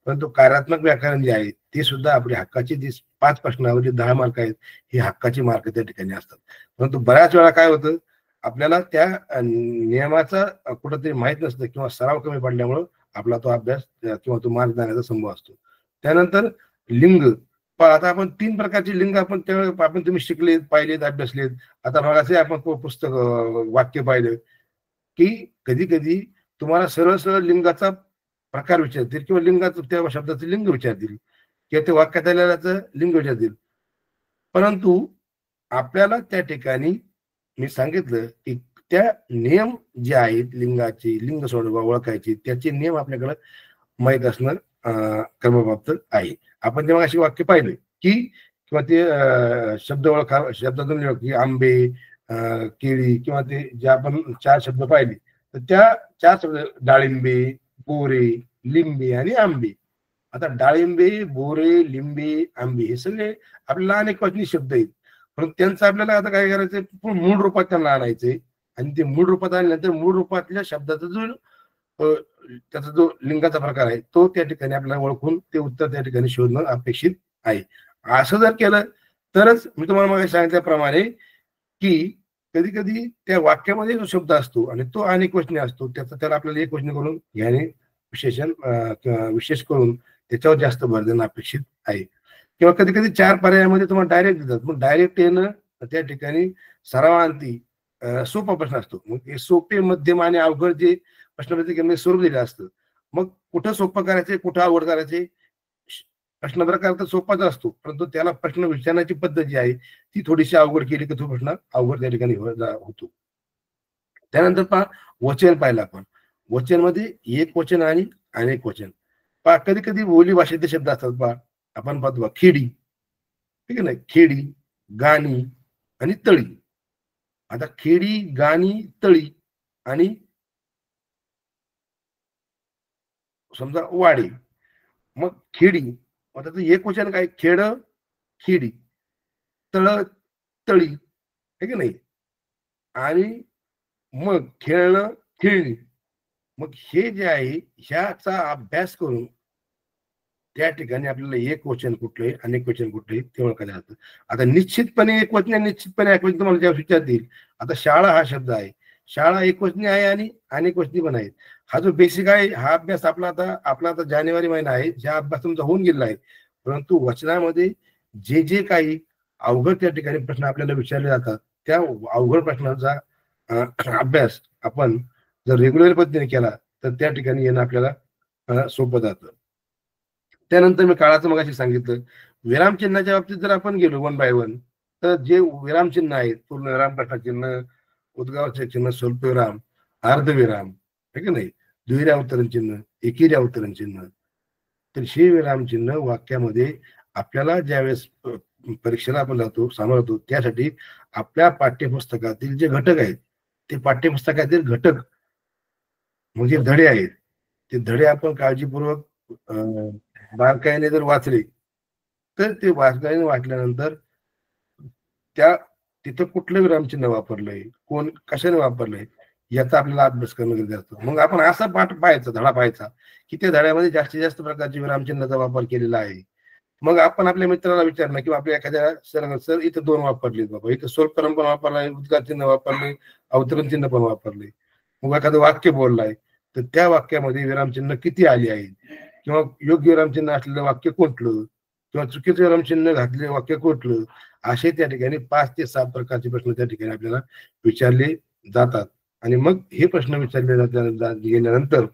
Speaker 1: परंतु कार्यात्मक व्याकरण जे आहे ते सुद्धा आपले हक्काचे जे 5 प्रश्नावर जे 10 मार्क आहेत, हे हक्काची मार्क त्या ठिकाणी असतात. परंतु बऱ्याच वेळा काय होतं, आपल्याला त्या नियमाचा कुठंतरी माहीत नसतं किंवा सराव कमी पडल्यामुळं आपला तो अभ्यास किंवा तो मार्क जाण्याचा संभव असतो. त्यानंतर लिंग. आता आपण 3 प्रकारचे लिंग आपण तुम्ही शिकलेत, पाहिलेत, अभ्यासलेत. आता मगाशी आपण पुस्तक वाक्य पाहिलं, की कधी-कधी तुम्हाला सरळ-सरळ लिंगाचा प्रकार विचारतील किंवा लिंगाचं त्या शब्दाचं लिंग विचारतील किंवा ते वाक्यात आलेल्याचं लिंग विचारतील. परंतु आपल्याला त्या ठिकाणी मी सांगितलं, की त्या नियम जे आहेत लिंगाचे, लिंग सोडवा ओळखायचे त्याचे नियम आपल्याकडे माहीत असणं क्रमप्राप्त आहे. आपण जेव्हा अशी वाक्य पाहिलं, की किंवा ते शब्द ओळखा, शब्दातून की आंबे, केळी किंवा ते जे आपण 4 शब्द पाहिले, तर त्या 4 शब्द डाळिंबे, बोरे, लिंबे आणि आंबे. आता डाळिंबे, बोरे, लिंबे, आंबे हे सगळे आपल्याला अनेक वचनी शब्द आहेत. पण त्यांचं आपल्याला आता काय करायचंय, मूळ रूपात त्यांना आणायचंय आणि ते मूळ रूपात आणल्यानंतर मूळ रूपातल्या शब्दाचा जो त्याचा जो लिंगाचा प्रकार आहे तो त्या ठिकाणी आपल्याला ओळखून ते उत्तर त्या ठिकाणी शोधणं अपेक्षित आहे. असं जर केलं तरच मी तुम्हाला मग सांगितल्याप्रमाणे, की कधी-कधी त्या वाक्यामध्ये जो शब्द असतो आणि तो अनेक वचनी असतो, त्याला आपल्याला एक वचनी करून घ्याने विशेषण किंवा विशेष करून त्याच्यावर जास्त भर देणं अपेक्षित आहे. किंवा कधी-कधी 4 पर्यायामध्ये तुम्हाला डायरेक्ट देतात. मग डायरेक्ट येणं त्या ठिकाणी सरावांती सोपा प्रश्न असतो. मग हे सोपे, मध्यम आणि अवघड जे प्रश्नपत्रिकेमध्ये स्वरूप दिलं असतं. मग कुठं सोपं करायचंय, कुठं अवघड करायचंय, प्रश्न प्रकार तर सोपाच असतो, परंतु त्याला प्रश्न विचारण्याची पद्धत जी आहे ती थोडीशी अवघड केली की तो प्रश्न अवघड त्या ठिकाणी होतो. त्यानंतर पहा, वचन पाहिलं आपण. वचनमध्ये एक वचन आणि अनेक वचन. पहा कधी-कधी बोली भाषेतले शब्द असतात पहा. आपण पाहतो पहा खेडी, ठीक आहे ना? खेडी, गाणी आणि तळी. आता खेडी, गाणी, तळी आणि समजा वाडे. मग खेडी, आता त्याचं एक वचन काय? खेड, खेडी, तळ, तळी, हे की नाही? आणि मग खेळणं, खेळणी. मग हे जे आहे ह्याचा अभ्यास करून त्या ठिकाणी आपल्याला एक वचन कुठले, अनेक वचन कुठले ते ओळखायला जातं. आता निश्चितपणे एक वचन आणि निश्चितपणे एक वचन तुम्हाला ज्या विचारतील. आता शाळा हा शब्द आहे. शाळा एकवचनी आहे आणि अनेक वचनी पण आहेत. हा जो बेसिक आहे हा अभ्यास आपला आता जानेवारी महिना आहे. हा अभ्यास तुमचा होऊन गेलेला आहे. परंतु वचनामध्ये जे काही अवघड त्या ठिकाणी प्रश्न आपल्याला विचारले जातात, त्या अवघड प्रश्नांचा अभ्यास आपण जर रेग्युलर पद्धतीने केला तर त्या ठिकाणी येणं आपल्याला सोपं जातं. त्यानंतर मी काळाचं मगाशी सांगितलं. विरामचिन्हाच्या बाबतीत जर आपण गेलो वन बाय वन, तर जे विरामचिन्ह आहेत, पूर्णविराम, प्रश्नचिन्ह, उद्गाराचे चिन्ह, स्वल्पविराम, अर्धविराम, आहे की नाही? दुहेरी अवतरण चिन्ह, एकेरी अवतरण चिन्ह. तर हे विरामचिन्ह वाक्यामध्ये आपल्याला ज्यावेळेस परीक्षेला आपण जातो, सामोरतो, त्यासाठी आपल्या पाठ्यपुस्तकातील जे घटक आहेत, ते पाठ्यपुस्तकातील घटक म्हणजे धडे आहेत. ते धडे आपण काळजीपूर्वक बारकाईने जर वाचले, तर ते बारकाईने वाचल्यानंतर त्या तिथं कुठलं विरामचिन्ह वापरलंय, कोण कशाने वापरलंय, याचा आपल्याला अभ्यास करणं गरजेचं असतं. मग आपण असा पाठ पाहायचा, धडा पाहायचा, की त्या धड्यामध्ये जास्तीत जास्त प्रकारचे विरामचिन्हाचा वापर केलेला आहे. मग आपण आपल्या मित्राला विचारणं किंवा आपल्या एखाद्या सर इथं 2 वापरलेत बाबा, इथं स्वल्पविराम पण वापरलाय, उद्गार चिन्ह वापरले, अवतरण चिन्ह पण वापरले. मग एखादं वाक्य बोललाय, तर त्या वाक्यामध्ये विरामचिन्ह किती आली आहेत किंवा योग्य विरामचिन्ह असलेलं वाक्य कुठलं किंवा चुकीचं विरामचिन्ह घातलेलं वाक्य कुठलं, असे त्या ठिकाणी 5 ते 7 प्रकारचे प्रश्न त्या ठिकाणी आपल्याला विचारले जातात. आणि मग हे प्रश्न विचारले गेल्यानंतर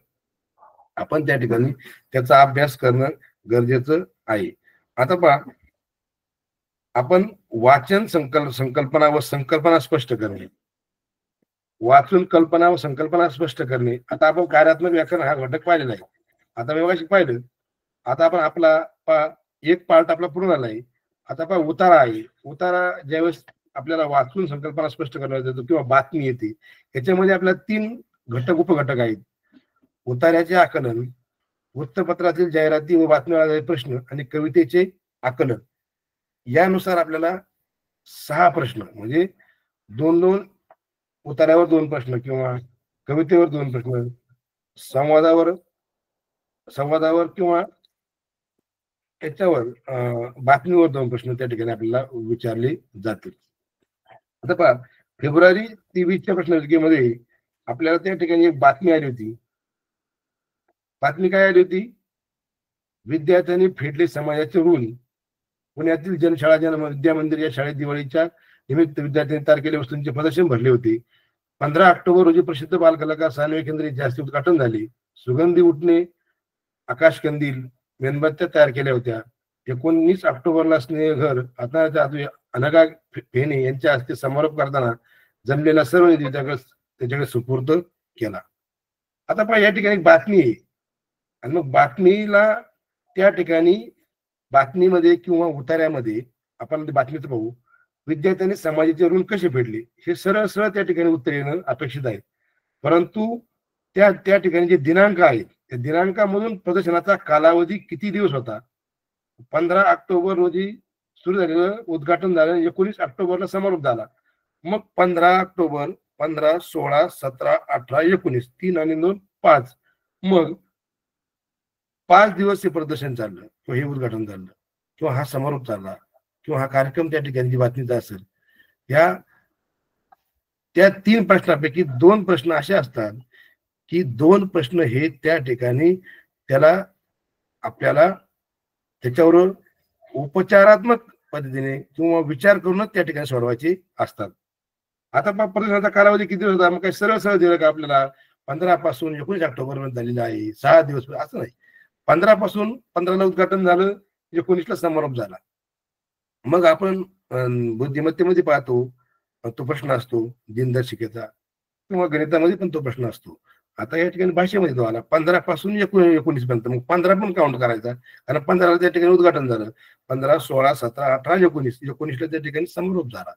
Speaker 1: आपण त्या ठिकाणी त्याचा अभ्यास करणं गरजेचं आहे. आता पहा, आपण वाचन संकल्पना व संकल्पना स्पष्ट करणे, वाचून कल्पना व संकल्पना स्पष्ट करणे. आता आपण कार्यात्मक व्याकरण हा घटक पाहिलेला आहे. आता व्यवस्थित पाहिलं. आता आपण आपला एक पार्ट आपला पूर्ण झाला आहे. आता पहा उतारा आहे. उतारा ज्यावेळेस आपल्याला वाचून संकल्पना स्पष्ट करण्यात येतो किंवा बातमी येते, याच्यामध्ये आपल्याला 3 घटक उपघटक आहेत. उतार्याचे आकलन, वृत्तपत्रातील जाहिराती व बातम्या आधारित प्रश्न आणि कवितेचे आकलन. यानुसार आपल्याला 6 प्रश्न म्हणजे 2-2 उतार्यावर 2 प्रश्न किंवा कवितेवर 2 प्रश्न, संवादावर किंवा त्याच्यावर बातमीवर 2 प्रश्न त्या ठिकाणी आपल्याला विचारले जातील. आता पहा फेब्रुवारी 23च्या प्रश्नपत्रिकेमध्ये आपल्याला त्या ठिकाणी एक बातमी आली होती. बातमी काय आली होती? विद्यार्थ्यांनी फेडले समाजाचे ऋण. पुण्यातील जनशाळा विद्या मंदिर या शाळेत दिवाळीच्या निमित्त विद्यार्थ्यांनी तयार केलेल्या वस्तूंचे प्रदर्शन भरले होते. 15 ऑक्टोबर रोजी प्रसिद्ध बालकलाकार सानवे केंद्र यांचे उद्घाटन झाले. सुगंधी उठणे, आकाश कंदील, मेणबत्त्या तयार केल्या होत्या. 19 ऑक्टोबरला स्नेहघर अनघा फेणे यांच्या हस्ते समारोप करताना जमलेला सर्व निधी त्याच्याकडे सुपूर्द केला. आता पहा या ठिकाणी बातमी आहे आणि मग बातमीला त्या ठिकाणी बातमीमध्ये किंवा उतार्यामध्ये आपण बातमीचं पाहू, विद्यार्थ्यांनी समाजाचे ऋण कसे फेडले हे सरळ सरळ त्या ठिकाणी उत्तर येणं अपेक्षित आहे. परंतु त्या ठिकाणी जे दिनांक आहेत त्या दिनांकामधून प्रदर्शनाचा कालावधी किती दिवस होता? 15 ऑक्टोबर रोजी सुरू झालेलं उद्घाटन झालं, 19 ऑक्टोबरला समारोप झाला. मग 15 ऑक्टोबर, 15, 16, 17, 18, 19 3 आणि 2 5 मग 5 दिवस हे प्रदर्शन चाललं किंवा हे उद्घाटन झालं किंवा हा समारोप चालला किंवा हा कार्यक्रम त्या ठिकाणी जी बातमीचा असेल, त्या 3 प्रश्नापैकी 2 प्रश्न असे असतात की 2 प्रश्न हे त्या ठिकाणी आपल्याला त्याच्यावर उपचारात्मक पद्धतीने किंवा विचार करूनच त्या ठिकाणी सोडवायचे असतात. आता प्रदर्शनाचा कालावधी किती होता? मग काही सरळ सरळ दिलं का आपल्याला 15 पासून 19 ऑक्टोबर पर्यंत झालेला आहे, 6 दिवस असं नाही. 15 पासून 15ला उद्घाटन झालं, 19ला समारोप झाला. मग आपण बुद्धिमत्तेमध्ये पाहतो तो प्रश्न असतो दिनदर्शिकेचा किंवा गणितामध्ये पण तो प्रश्न असतो. आता या ठिकाणी भाषेमध्ये तो आला 15 पासून 19 पर्यंत, मग 15 पण काउंट करायचा कारण 15ला त्या ठिकाणी उद्घाटन झालं. 15, 16, 17, 18, 19ला त्या ठिकाणी समारोप झाला.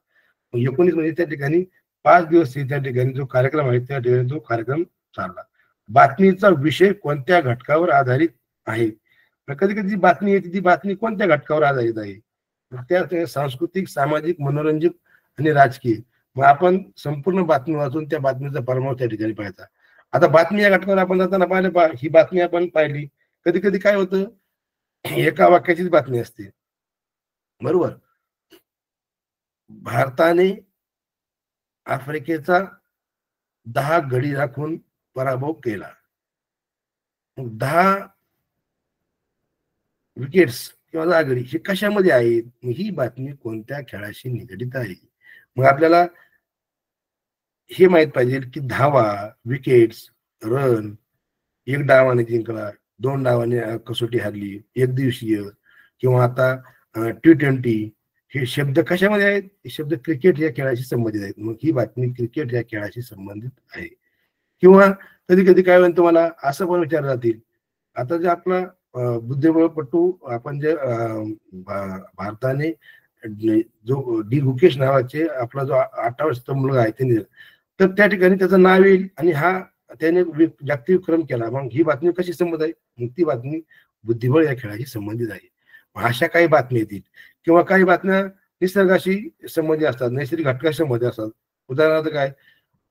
Speaker 1: 19 म्हणजे त्या ठिकाणी 5 दिवस त्या ठिकाणी जो कार्यक्रम आहे त्या ठिकाणी तो कार्यक्रम चालला. बातमीचा विषय कोणत्या घटकावर आधारित आहे? कधी कधी बातमी येते ती बातमी कोणत्या घटकावर आधारित आहे? त्या सांस्कृतिक, सामाजिक, मनोरंजक आणि राजकीय. मग आपण संपूर्ण बातमी वाचून त्या बातमीचा परमार्थ त्या ठिकाणी पाहायचा. आता बातमी या घटकावर आपण जाताना पाहिलं, ही बातमी आपण पाहिली. कधी कधी काय होतं, एका वाक्याचीच बातमी असते, बरोबर. भारताने आफ्रिकेचा 10 गडी राखून पराभव केला. 10 विकेट्स किंवा 10 गडी हे कशामध्ये आहेत? ही बातमी कोणत्या खेळाशी निगडित आहे? मग आपल्याला हे माहित पाहिजे की धावा, विकेट्स, रन, 1 डावाने जिंकला, 2 डावाने कसोटी हरली, 1 दिवसीय किंवा आता T20 हे शब्द कशामध्ये आहेत? हे शब्द क्रिकेट या खेळाशी संबंधित आहेत. मग ही बातमी क्रिकेट या खेळाशी संबंधित आहे. किंवा कधी कधी काय म्हणतो मला असं पण विचारलं जातील, आता जे आपला बुद्धिबळपटू आपण जे भारताने जो डी गुकेश नावाचे आपला जो 18 वर्षाचा मुलगा आहे त्याने, तर त्या ठिकाणी त्याचं नाव येईल आणि त्याने जागतिक विक्रम केला. मग ही बातमी कशी संबंधित आहे? मग ती बातमी बुद्धिबळ या खेळाशी संबंधित आहे. अशा काही बातम्या येतील किंवा काही बातम्या निसर्गाशी संबंधित असतात, नैसर्गिक घटकाशी संबंधित असतात. उदाहरणार्थ काय,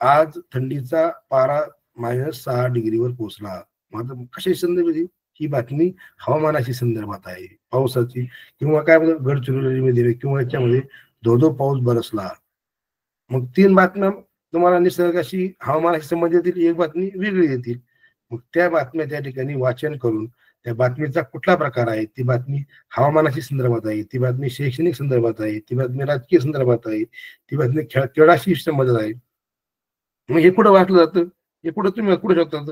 Speaker 1: आज थंडीचा पारा -6 डिग्रीवर पोहोचला. मग कशाशी संदर्भात? ही बातमी हवामानाशी संदर्भात आहे, पावसाची किंवा काय गडचिरोलीमध्ये किंवा याच्यामध्ये धो पाऊस बरसला. मग 3 बातम्या तुम्हाला निसर्गाशी, हवामानाशी संबंधित येतील, एक बातमी वेगळी येतील. मग त्या बातम्या त्या ठिकाणी वाचन करून त्या बातमीचा कुठला प्रकार आहे, ती बातमी हवामानाशी संदर्भात आहे, ती बातमी शैक्षणिक संदर्भात आहे, ती बातमी राजकीय संदर्भात आहे, ती बातमी खेळाशी संबंधित आहे. मग हे कुठं वाचलं जातं? हे तुम्ही कुठं शकता?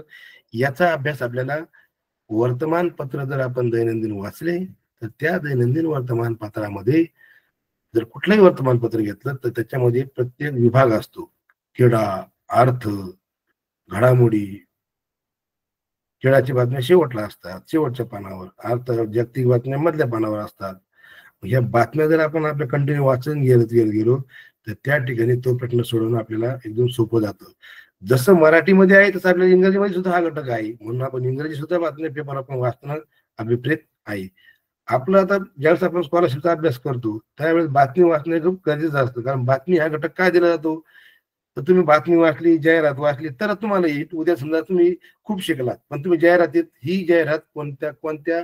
Speaker 1: याचा अभ्यास आपल्याला वर्तमानपत्र जर आपण दैनंदिन वाचले तर त्या दैनंदिन वर्तमानपत्रामध्ये जर कुठलंही वर्तमानपत्र घेतलं तर त्याच्यामध्ये प्रत्येक विभाग असतो. क्रीडा, अर्थ, घडामोडी, खेळाची बातम्या शेवटला असतात, शेवटच्या पानावर. अर्थ, जागतिक बातम्या मधल्या पानावर असतात. ह्या बातम्या जर आपण आपल्या कंटिन्यू वाचून गेलो तर त्या ठिकाणी तो प्रश्न सोडवणं आपल्याला एकदम सोपं जातं. जसं मराठीमध्ये आहे तसं आपल्याला इंग्रजीमध्ये सुद्धा हा घटक आहे. म्हणून आपण इंग्रजी सुद्धा बातम्या पेपर आपण वाचणं अभिप्रेत आहे. आपलं आता ज्यावेळेस आपण स्कॉलरशिपचा अभ्यास करतो त्यावेळेस बातमी वाचणे खूप गरजेचं असतं. कारण बातमी हा घटक काय दिला जातो, तर तुम्ही बातमी वाचली, जाहिरात वाचली तर तुम्हाला येईल. उद्या समजा तुम्ही खूप शिकलात पण तुम्ही जाहिरातीत ही जाहिरात कोणत्या कोणत्या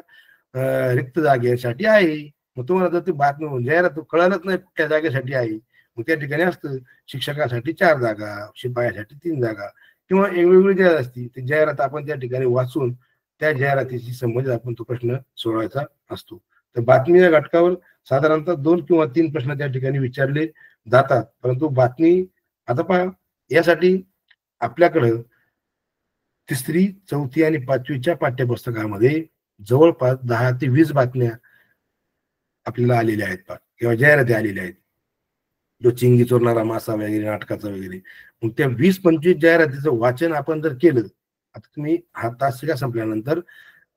Speaker 1: रिक्त जागेसाठी आहे. मग तुम्हाला जर ती बातमी जाहिरात कळलंच नाही कुठल्या जागेसाठी आहे, मग त्या ठिकाणी असतं शिक्षकासाठी 4 जागा, शिपायासाठी 3 जागा किंवा वेगवेगळी जाहिरात असते. ती जाहिरात आपण त्या ठिकाणी वाचून त्या जाहिरातीशी संबंधित आपण तो प्रश्न सोडवायचा असतो. तर बातमी या घटकावर साधारणतः 2 किंवा 3 प्रश्न त्या ठिकाणी विचारले जातात. परंतु बातमी आता पहा, यासाठी आपल्याकडं 3री, 4थी आणि 5वीच्या पाठ्यपुस्तकामध्ये जवळपास 10 ते 20 बातम्या आपल्याला आलेल्या आहेत पहा किंवा जाहिराती आलेल्या आहेत. जो चिंगी चोरणारा मासा वगैरे नाटकाचा वगैरे. मग त्या 20-25 जाहिरातीचं वाचन आपण जर केलं, आता तुम्ही हा तास शिका संपल्यानंतर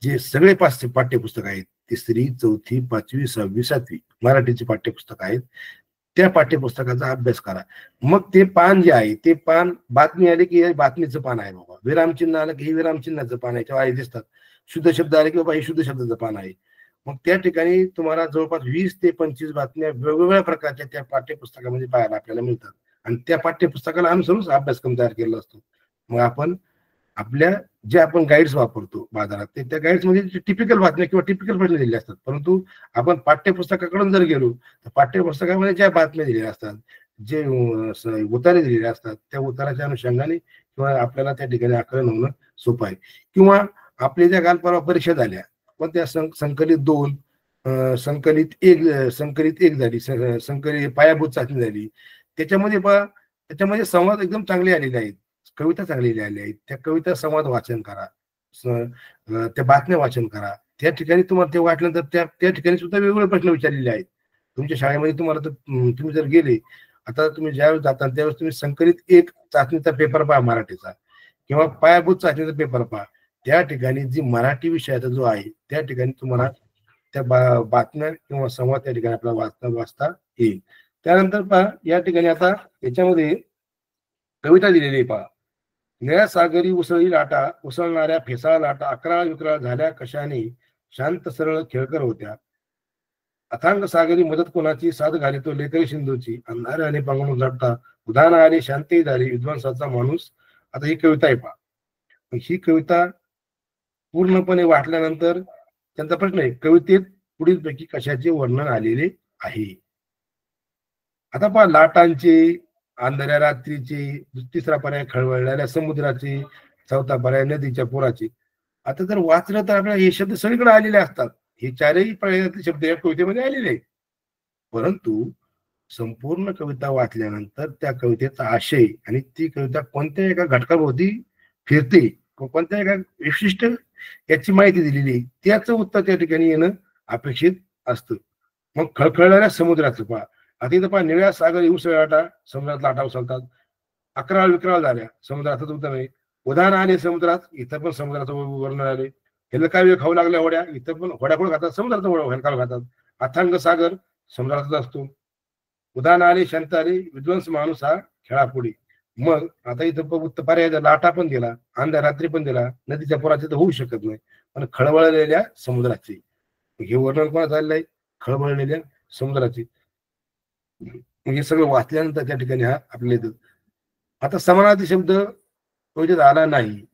Speaker 1: जे सगळे 5 पाठ्यपुस्तक आहेत, 3री, 4थी, 5वी, 6वी, 7वी मराठीचे पाठ्यपुस्तक आहेत, त्या पाठ्यपुस्तकाचा अभ्यास करा. मग ते पान जे आहे ते पान बातमी आली की हे बातमीचं पान आहे बाबा, विरामचिन्ह आलं की हे विरामचिन्हाचं पान आहे, तेव्हा आहे दिसतात. शुद्ध शब्द आले की बाबा हे शुद्ध शब्दाचं पान आहे. मग त्या ठिकाणी तुम्हाला जवळपास 20 ते 25 बातम्या वेगवेगळ्या प्रकारच्या त्या पाठ्यपुस्तकामध्ये पाहायला आपल्याला मिळतात आणि त्या पाठ्यपुस्तकाला अनुसरून अभ्यासक्रम तयार केलेला असतो. मग आपण आपल्या जे आपण गाईड्स वापरतो बाजारात त्या गाईड्समध्ये टिपिकल बातम्या किंवा टिपिकल प्रश्न दिलेले असतात. परंतु आपण पाठ्यपुस्तकाकडून जर गेलो तर पाठ्यपुस्तकामध्ये ज्या बातम्या दिलेल्या असतात, जे उतारे दिलेले असतात त्या उताराच्या अनुषंगाने किंवा आपल्याला त्या ठिकाणी आकलन होणं सोपं आहे. किंवा आपल्या ज्या काल परवा परीक्षा झाल्या पण त्या संकलित 2, संकलित 1 झाली, संकलित पायाभूत चाचणी झाली. त्याच्यामध्ये संवाद एकदम चांगले आलेले आहेत, कविता चांगली आलेल्या आहेत. त्या कविता संवाद वाचन करा, त्या बातम्या वाचन करा. त्या ठिकाणी तुम्हाला ते वाटल्यानंतर त्या ठिकाणी सुद्धा वेगवेगळे प्रश्न विचारलेले आहेत. तुमच्या शाळेमध्ये तुम्हाला तर तुम्ही जर गेले, आता तुम्ही ज्यावेळेस जाता त्यावेळेस तुम्ही संकलित 1 चाचणीचा पेपर पहा मराठीचा किंवा पायाभूत चाचणीचा पेपर पहा. त्या ठिकाणी जी मराठी विषयाचा जो आहे त्या ठिकाणी तुम्हाला त्या बातम्या किंवा संवाद त्या ठिकाणी आपल्याला वाचता येईल. त्यानंतर पहा या ठिकाणी आता याच्यामध्ये कविता दिलेली आहे पहा. निळ्या सागरी उसळी लाटा, उसळणाऱ्या फेसाळ लाटा, अकराळ विक्राळ झाल्या कशाने, शांत सरळ खेळकर होत्या. अथांग सागरी मदत कोणाची, साथ घाली तो लेकरी सिंधूची, अंधाराने पांगणून झटता, उदाहरण आली शांती झाली विद्वांसाचा माणूस. आता ही कविता आहे पहा. ही कविता पूर्णपणे वाचल्यानंतर त्यांचा प्रश्न आहे, कवितेत पुढील पैकी कशाचे वर्णन आलेले आहे. आता पहा, लाटांचे, अंधाऱ्या रात्रीचे, 3रा पर्याय खळवळलेल्या समुद्राचे, 4था पर्याय नदीच्या पुराचे. आता जर वाचलं तर आपल्याला हे शब्द सगळीकडे आलेले असतात. हे 4ही पर्यायातले शब्द या कवितेमध्ये आलेले आहेत. परंतु संपूर्ण कविता वाचल्यानंतर त्या कवितेचा आशय आणि ती कविता कोणत्या एका घटकाभोवती फिरते, कोणत्या एका विशिष्ट याची माहिती दिलेली, त्याचं उत्तर त्या ठिकाणी येणं अपेक्षित असतं. मग खळखळणाऱ्या समुद्राचं पहा. आता इथं पहा, निळ्या सागरी उसळ्या लाटा, समुद्रात लाटा उसळतात. अकराळ विक्राळ झाल्या, समुद्राचं उत्तर आहे. उदाहरण आले समुद्रात, इथं पण समुद्राचं वर्णन आले. ह्याला काय वेळ खाऊ लागल्या होड्या, इथं पण होड्या कोण खातात, समुद्राचं व्हेलकाळ खातात. अथांग सागर समुद्रातच असतो. उदाहरण आले शांत आले विद्वांस माणूस हा खेळापुढे. मग आता इथं पर्याय लाटा पण दिला, अंध्या रात्री पण दिला, नदीच्या पुराचे तर होऊ शकत नाही, पण खळबळलेल्या समुद्राचे हे वर्णन कोणा झालेलं आहे, खळबळलेल्या समुद्राचे. हे सगळं वाचल्यानंतर त्या ठिकाणी हा आपल्याला येतं. आता समानार्थी शब्द कवितेत आला नाही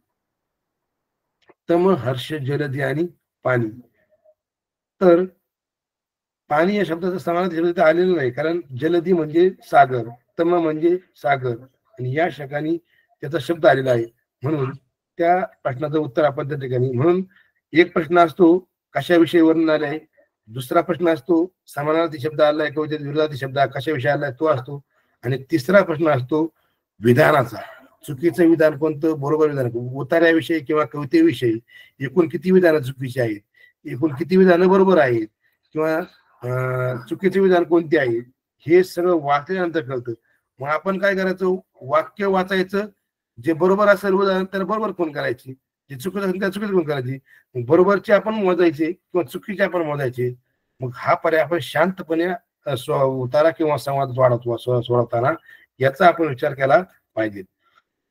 Speaker 1: तर मग हर्ष, जलदी आणि पाणी. तर पाणी या शब्दाचा समानार्थी शब्द आलेला नाही, कारण जलदी म्हणजे सागर, तम म्हणजे सागर आणि या ठिकाणी त्याचा शब्द आलेला आहे. म्हणून त्या प्रश्नाचं उत्तर आपण त्या ठिकाणी, म्हणून एक प्रश्न असतो कशाविषयी वर्णन आले आहे, दुसरा प्रश्न असतो समानार्थी शब्द आलाय कवितेत, विरोधार्थी शब्द कशाविषयी आलाय तो असतो, आणि 3रा प्रश्न असतो विधानाचा. चुकीचं विधान कोणतं, बरोबर विधान, उतार्याविषयी किंवा कवितेविषयी एकूण किती विधानं चुकीची आहेत, एकूण किती विधानं बरोबर आहेत, किंवा चुकीचे विधान कोणते आहे, हे सगळं वाचल्यानंतर कळतं. मग आपण काय करायचं, वाक्य वाचायचं जे बरोबर असेल उदाहरण त्याला बरोबर खूण करायची, जे चुकीचं असेल त्या चुकीची खूण करायची. बरोबरचे आपण मोजायचे किंवा चुकीचे आपण मोजायचे. मग हा पर्याय आपण शांतपणे उतारा किंवा संवाद सोडवताना याचा आपण विचार केला पाहिजे.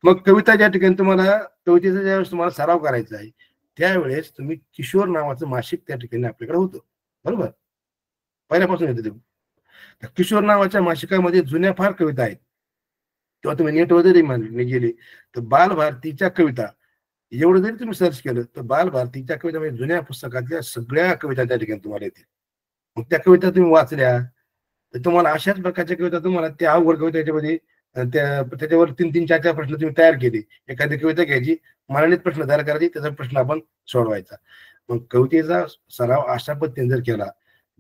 Speaker 1: मग कविता ज्या ठिकाणी तुम्हाला कवितेचा ज्यावेळेस तुम्हाला सराव करायचा आहे त्यावेळेस तुम्ही किशोर नावाचं मासिक त्या ठिकाणी आपल्याकडे होतं, बरोबर? पहिल्यापासून येतं ते. किशोर नावाच्या मासिकामध्ये जुन्या फार कविता आहेत किंवा तुम्ही नेटवर जरी गेले तर बालभारतीच्या कविता एवढं जरी तुम्ही सर्च केलं तर बालभारतीच्या कविता म्हणजे जुन्या पुस्तकातल्या सगळ्या कविता त्या ठिकाणी तुम्हाला येतील. मग त्या कविता तुम्ही वाचल्या तर तुम्हाला अशाच प्रकारच्या कविता तुम्हाला त्या अवघड कविता याच्यामध्ये त्याच्यावर 3-3, 4-4 प्रश्न तुम्ही तयार केले. एखादी कविता घ्यायची, मनानेच प्रश्न तयार करायची, त्याचा प्रश्न आपण सोडवायचा. मग कवितेचा सराव अशा पद्धतीने जर केला,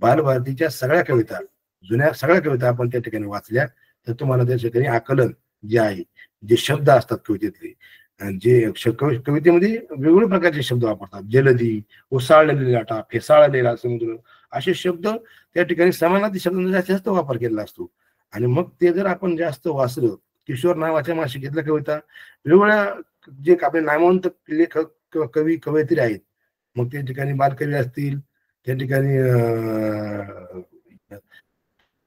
Speaker 1: बालभारतीच्या सगळ्या कविता, जुन्या सगळ्या कविता आपण त्या ठिकाणी वाचल्या तर तुम्हाला त्या ठिकाणी आकलन जे आहे, जे शब्द असतात कवितेतले, जे कवितेमध्ये वेगवेगळ्या प्रकारचे शब्द वापरतात. जलदी, ओसाळलेली लाटा, फेसाळलेला समुद्र, असे शब्द त्या ठिकाणी समानार्थी शब्दांचा जास्त वापर केलेला असतो. आणि मग ते जर आपण जास्त वाचलं, किशोर नावाच्या मासिकेतल्या कविता वेगवेगळ्या जे आपले नामवंत लेखक किंवा कवी कवयित्री आहेत, मग त्या ठिकाणी बालकवी असतील, त्या ठिकाणी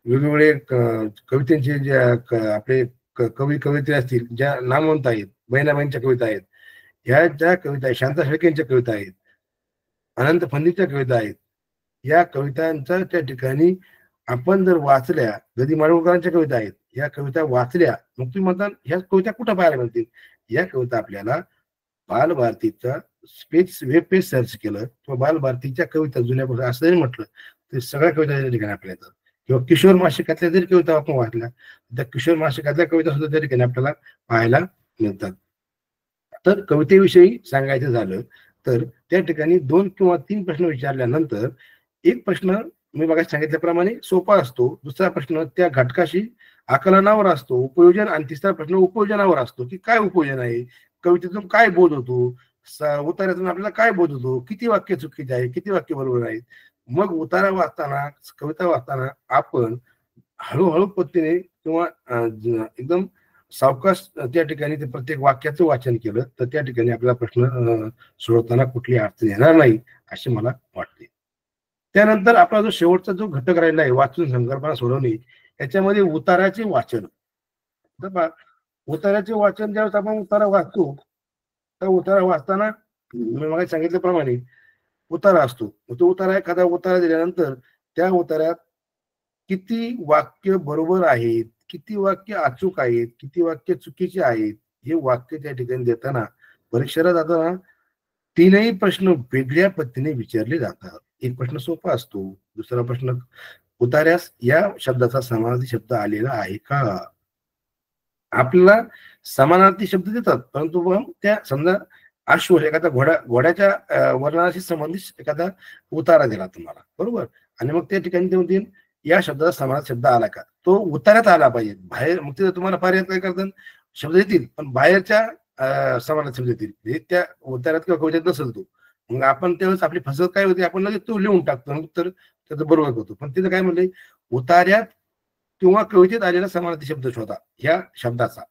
Speaker 1: वेगवेगळे कवितेचे जे आपले कवी कवयित्री असतील, ज्या नामवंत आहेत, बहिणाबाईंच्या कविता आहेत, ह्या ज्या कविता आहेत, शांता शेळकेंच्या कविता आहेत, अनंत फंदीच्या कविता आहेत, या कवितांचा त्या ठिकाणी आपण जर वाचल्या, गदी माडगुळकरांच्या कविता आहेत, या कविता वाचल्या, मग तुम्ही म्हणता ह्या कविता कुठं पाहायला मिळतील? या कविता आपल्याला बालभारतीचा वेब पेज सर्च केलं किंवा बालभारतीच्या कविता जुन्यापासून असं जरी म्हटलं तर सगळ्या कविता त्या ठिकाणी आपल्या येतात. किंवा किशोर मासिकातल्या जरी कविता आपण वाचल्या त्या किशोर मासिकातल्या कविता सुद्धा त्या ठिकाणी आपल्याला पाहायला मिळतात. तर कवितेविषयी सांगायचं झालं तर त्या ठिकाणी 2 किंवा 3 प्रश्न विचारल्यानंतर एक प्रश्न मी बघा सांगितल्याप्रमाणे सोपा असतो, दुसरा प्रश्न त्या घटकाशी आकलनावर असतो, उपयोजन, आणि तिसरा प्रश्न उपयोजनावर असतो की काय उपयोजन आहे, कवितेतून काय बोध होतो, उतार्यातून आपल्याला काय बोध होतो, किती वाक्य चुकीचे आहे, किती वाक्य बरोबर आहेत. मग उतारा वाचताना, कविता वाचताना आपण हळूहळू पद्धतीने किंवा एकदम सावकाश त्या ठिकाणी ते प्रत्येक वाक्याचं वाचन केलं तर त्या ठिकाणी आपल्याला प्रश्न सोडवताना कुठली अडचण येणार नाही असे मला वाटते. त्यानंतर आपला जो शेवटचा जो घटक राहिला आहे वाचून संकल्पना सोडवणे, याच्यामध्ये उताराचे वाचन. उताराचे वाचन ज्यावेळेस आपण उतारा वाचतो तर उतारा वाचताना मी मग सांगितल्याप्रमाणे उतारा असतो, तो उतारा एखादा उतारा दिल्यानंतर त्या उतार्यात किती वाक्य बरोबर आहेत, किती वाक्य अचूक आहेत, किती वाक्य चुकीचे आहेत, हे वाक्य त्या ठिकाणी देताना परीक्षेला जाताना 3ही प्रश्न वेगळ्या पद्धतीने विचारले जातात. एक प्रश्न सोपा असतो, दुसरा प्रश्न उतार्यास या शब्दाचा समानार्थी शब्द आलेला आहे का. आपल्याला समानार्थी शब्द देतात परंतु मग त्या समजा अश्व एखादा घोड्याच्या वर्णनाशी संबंधित एखादा उतारा दिला तुम्हाला, बरोबर, आणि मग त्या ठिकाणी ते म्हणतील या शब्दाचा समानार्थी शब्द आला का, तो उतार्यात आला पाहिजे. बाहेर मग तिथे तुम्हाला पर्याय काय करतात, शब्द येतील पण बाहेरच्या समानार्थी शब्द येतील, म्हणजे त्या उतार्यात किंवा कवितेत नसेल तो. मग आपण त्यावेळेस आपली फसवत काय होते, आपण लगेच तो लिहून टाकतो तर त्याचं बरोबर होतो. पण तिथं काय म्हणले, उतार्यात किंवा कवितेत आलेला समानार्थी शब्द शोधा ह्या शब्दाचा,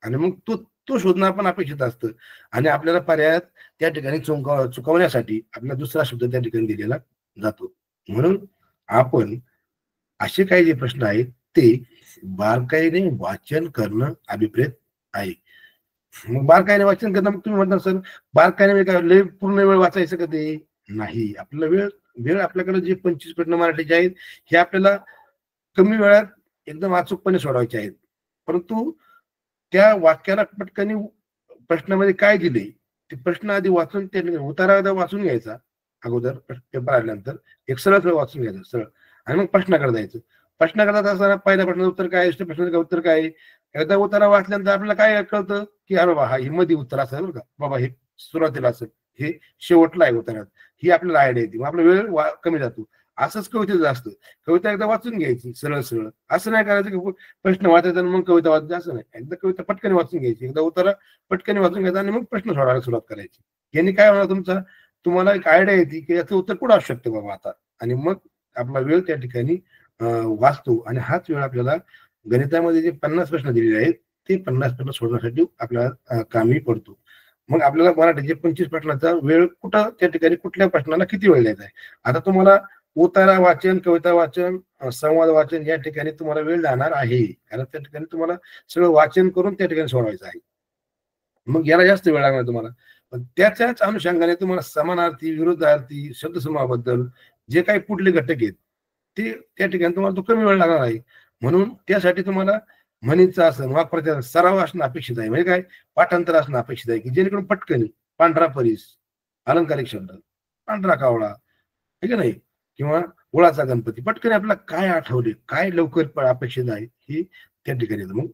Speaker 1: आणि मग तो तो शोधणं आपण अपेक्षित असतं. आणि आपल्याला पर्यायात त्या ठिकाणी चुकवण्यासाठी आपला दुसरा शब्द त्या ठिकाणी दिलेला जातो. म्हणून आपण असे काही जे प्रश्न आहेत ते बारकाईने वाचन करणं अभिप्रेत आहे. मग बारकाईने वाचन करणं, मग तुम्ही म्हणता सर बारकाईने काय लय पूर्ण वेळ वाचायचं का, ते नाही. आपला वेळ वेळ आपल्याकडे जे 25 प्रश्न मराठीचे आहेत हे आपल्याला कमी वेळात एकदम अचूकपणे सोडवायचे आहेत. परंतु त्या वाक्याला पटकन प्रश्नामध्ये काय दिले ते प्रश्न आधी वाचून ते उतारा एकदा वाचून घ्यायचा अगोदर, पेपर आल्यानंतर एक सरळ वाचून घ्यायचं सरळ, आणि मग प्रश्नाकडे जायचं. प्रश्नाकडे जात असताना पहिल्या प्रश्नाचं उत्तर काय, दुसऱ्या प्रश्नाचं उत्तर काय, एकदा उतारा वाचल्यानंतर आपल्याला काय कळतं की अरे बाबा हे मध्ये उत्तर असेल बरं का, बाबा हे सुरुवातीला असेल, हे शेवटला आहे उत्तरात, ही आपल्याला आयडिया येते, मग आपला वेळ कमी जातो. असंच कवितेचं असतं, कविता एकदा वाचून घ्यायची सरळ सरळ, असं नाही करायचं की प्रश्न वाचायचा आणि मग कविता वाचायची, असं नाही. एकदा कविता पटकन वाचून घ्यायची, एकदा उतारा पटकन वाचून घ्यायचा आणि मग प्रश्न सोडवायला सुरुवात करायची. यांनी काय होणार, तुम्हाला एक आयडिया येते की याचं उत्तर कुठं असू शकतं बाबा आता, आणि मग आपला वेळ त्या ठिकाणी वाचतो. आणि हाच वेळ आपल्याला गणितामध्ये जे 50 प्रश्न दिलेले आहेत ते 50 प्रश्न सोडवण्यासाठी आपल्याला कामी पडतो. मग आपल्याला मराठीचे 25 प्रश्नाचा वेळ कुठं, त्या ठिकाणी कुठल्या प्रश्नाला किती वेळ द्यायचा आहे. आता तुम्हाला उतारा वाचन, कविता वाचन, संवाद वाचन या ठिकाणी तुम्हाला वेळ जाणार आहे, कारण त्या ठिकाणी तुम्हाला सगळं वाचन करून त्या ठिकाणी सोडवायचं आहे. मग याला जास्त वेळ लागणार तुम्हाला. पण त्याच्याच अनुषंगाने तुम्हाला समानार्थी, विरोधार्थी, शब्दसमूहाबद्दल जे काही पुढले घटक आहेत ते त्या ठिकाणी तुम्हाला तो कमी वेळ लागणार आहे. म्हणून त्यासाठी तुम्हाला म्हणीचं आसन, वाक्प्रचार सराव असणं अपेक्षित आहे. म्हणजे काय, पाठांतर असणं अपेक्षित आहे की जेणेकरून पटकन पांढरा परीस, अलंकारिक शब्द, पांढरा कावळा, ठीक आहे नाही, किंवा गुळाचा गणपती, पटकन आपल्याला काय आठवले, काय लवकर अपेक्षित आहे हे त्या ठिकाणी येतं. मग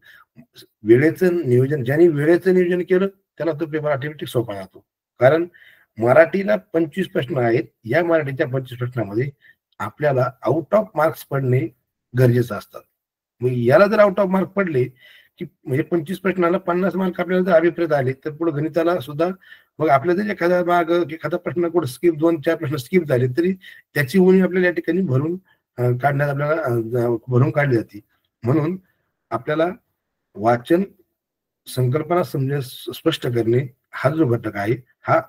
Speaker 1: वेळेचं नियोजन, ज्याने वेळेचं नियोजन केलं त्याला तो पेपर ऑटोमॅटिक सोपा जातो. कारण मराठीला 25 प्रश्न आहेत. या मराठीच्या 25 प्रश्नामध्ये आपल्याला आउट ऑफ मार्क्स पडणे गरजेचं असतात. मग याला जर आउट ऑफ मार्क पडले की म्हणजे 25 प्रश्नाला 50 मार्क आपल्याला जर अभिप्रेत आले तर पुढे गणिताला सुद्धा मग आपल्याला जर एखादा मार्ग एखादा प्रश्न कुठे स्किप, 2-4 प्रश्न स्किप झाले तरी त्याची उणी आपल्याला या ठिकाणी भरून काढण्यात आपल्याला भरून काढली जाते. म्हणून आपल्याला वाचन, संकल्पना स्पष्ट करणे हा जो घटक आहे हा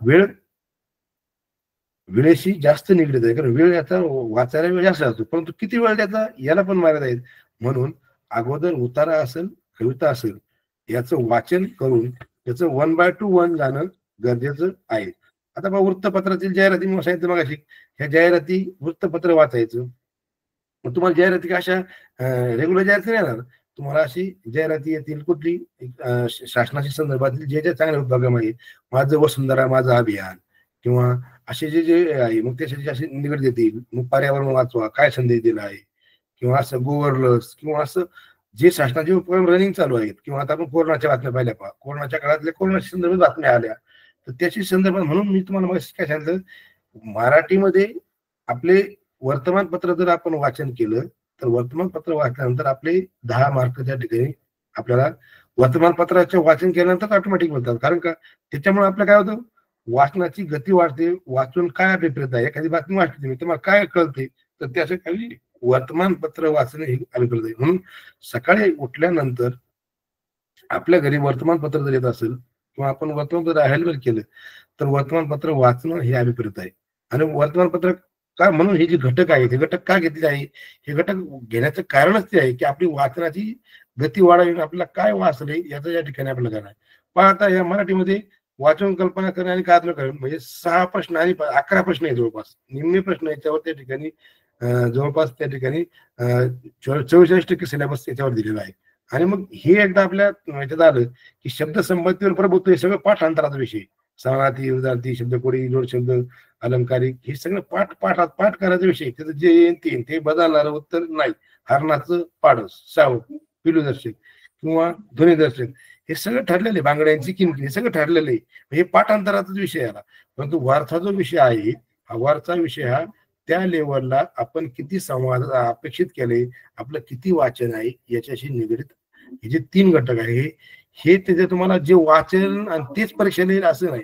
Speaker 1: वेळेशी जास्त निगडीत आहे. कारण वेळ याचा वाचायला वेळ जास्त असतो, परंतु किती वेळ त्याचा याला पण मर्यादा आहेत. म्हणून अगोदर उतारा असेल, कविता असेल, याचं वाचन करून त्याचं 1/2 जाणं गरजेचं आहे. आता बघा, वृत्तपत्रातील जाहिराती मी सांगितलं मगाशी, ह्या जाहिराती वृत्तपत्र वाचायचं. मग तुम्हाला जाहिराती कशा रेग्युलर जाहिराती नाही येणार, तुम्हाला अशी जाहिराती येतील कुठली शासनाशी संदर्भातील जे जे चांगले उपक्रम आहे, माझं वसुंधरा माझं अभियान, किंवा असे जे जे आहे मग त्यासाठी असे निगडीत येतील. मग पर्यावरण वाचवा, काय संदेश दिला आहे, किंवा असं गोवरलस, किंवा असं जे शासनाचे उपक्रम रनिंग चालू आहेत, किंवा आता आपण कोरोनाच्या बातम्या पाहिल्या पहा, कोरोनाच्या काळातल्या कोरोनाशी संदर्भात बातम्या आल्या तर त्याची संदर्भात. म्हणून मी तुम्हाला मग काय सांगितलं, मराठीमध्ये आपले वर्तमानपत्र जर आपण वाचन केलं तर वर्तमानपत्र वाचल्यानंतर आपले 10 मार्क त्या ठिकाणी आपल्याला वर्तमानपत्राचे वाचन केल्यानंतर ऑटोमॅटिक मिळतात. कारण का, त्याच्यामुळे आपलं काय होतं, वाचनाची गती वाढते. वाचून काय अभिप्रेत आहे, एखादी बातमी वाचली तुम्ही, तुम्हाला काय कळते, तर त्याच्या खाली वर्तमानपत्र वाचणे हे अभिप्रेत आहे. म्हणून सकाळी उठल्यानंतर आपल्या घरी वर्तमानपत्र जर येत असेल किंवा आपण वर्तमानपत्र अवेलेबल केलं तर वर्तमानपत्र वाचणं हे अभिप्रेत आहे. आणि वर्तमानपत्र का, म्हणून हे जे घटक आहे ते घटक का घेतले आहे, हे घटक घेण्याचं कारणच ते आहे की आपली वाचनाची गती वाढावी, आपल्याला काय वाचले याचं या ठिकाणी आपल्याला काय. पण आता या मराठीमध्ये वाचन, कल्पना करणे आणि कार्य करणे म्हणजे 6 प्रश्न आणि 11 प्रश्न आहे जवळपास. निम्मे प्रश्न याच्यावर त्या ठिकाणी जवळपास त्या ठिकाणी 44% सिलेबस याच्यावर दिलेला आहे. आणि मग हे एकदा आपल्या ह्याच्यात आलं की शब्द संपत्तीवर प्रभुत्व हे सगळं पाठांतराचा विषय. समानार्थी, विरोधार्थी, शब्दकोडी, जोड शब्द, अलंकारिक, हे सगळं पाठ करायचा विषय. त्याचं जे येईल ते बदलणारं उत्तर नाही. हरणाचं पाडस, सावक, पिलूदर्शक किंवा ध्वनीदर्शक हे सगळं ठरलेलं आहे. बांगड्यांची किमती हे सगळं ठरलेलं आहे. हे पाठांतराचाच विषय आला. परंतु वारसा जो विषय आहे, हा वारसा विषय हा त्या लेवलला आपण किती संवाद अपेक्षित केले, आपलं किती वाचन आहे याच्याशी निगडीत हे जे 3 घटक आहे हे त्याचे तुम्हाला जे वाचन आणि तेच परीक्षा लिहिलं असं नाही.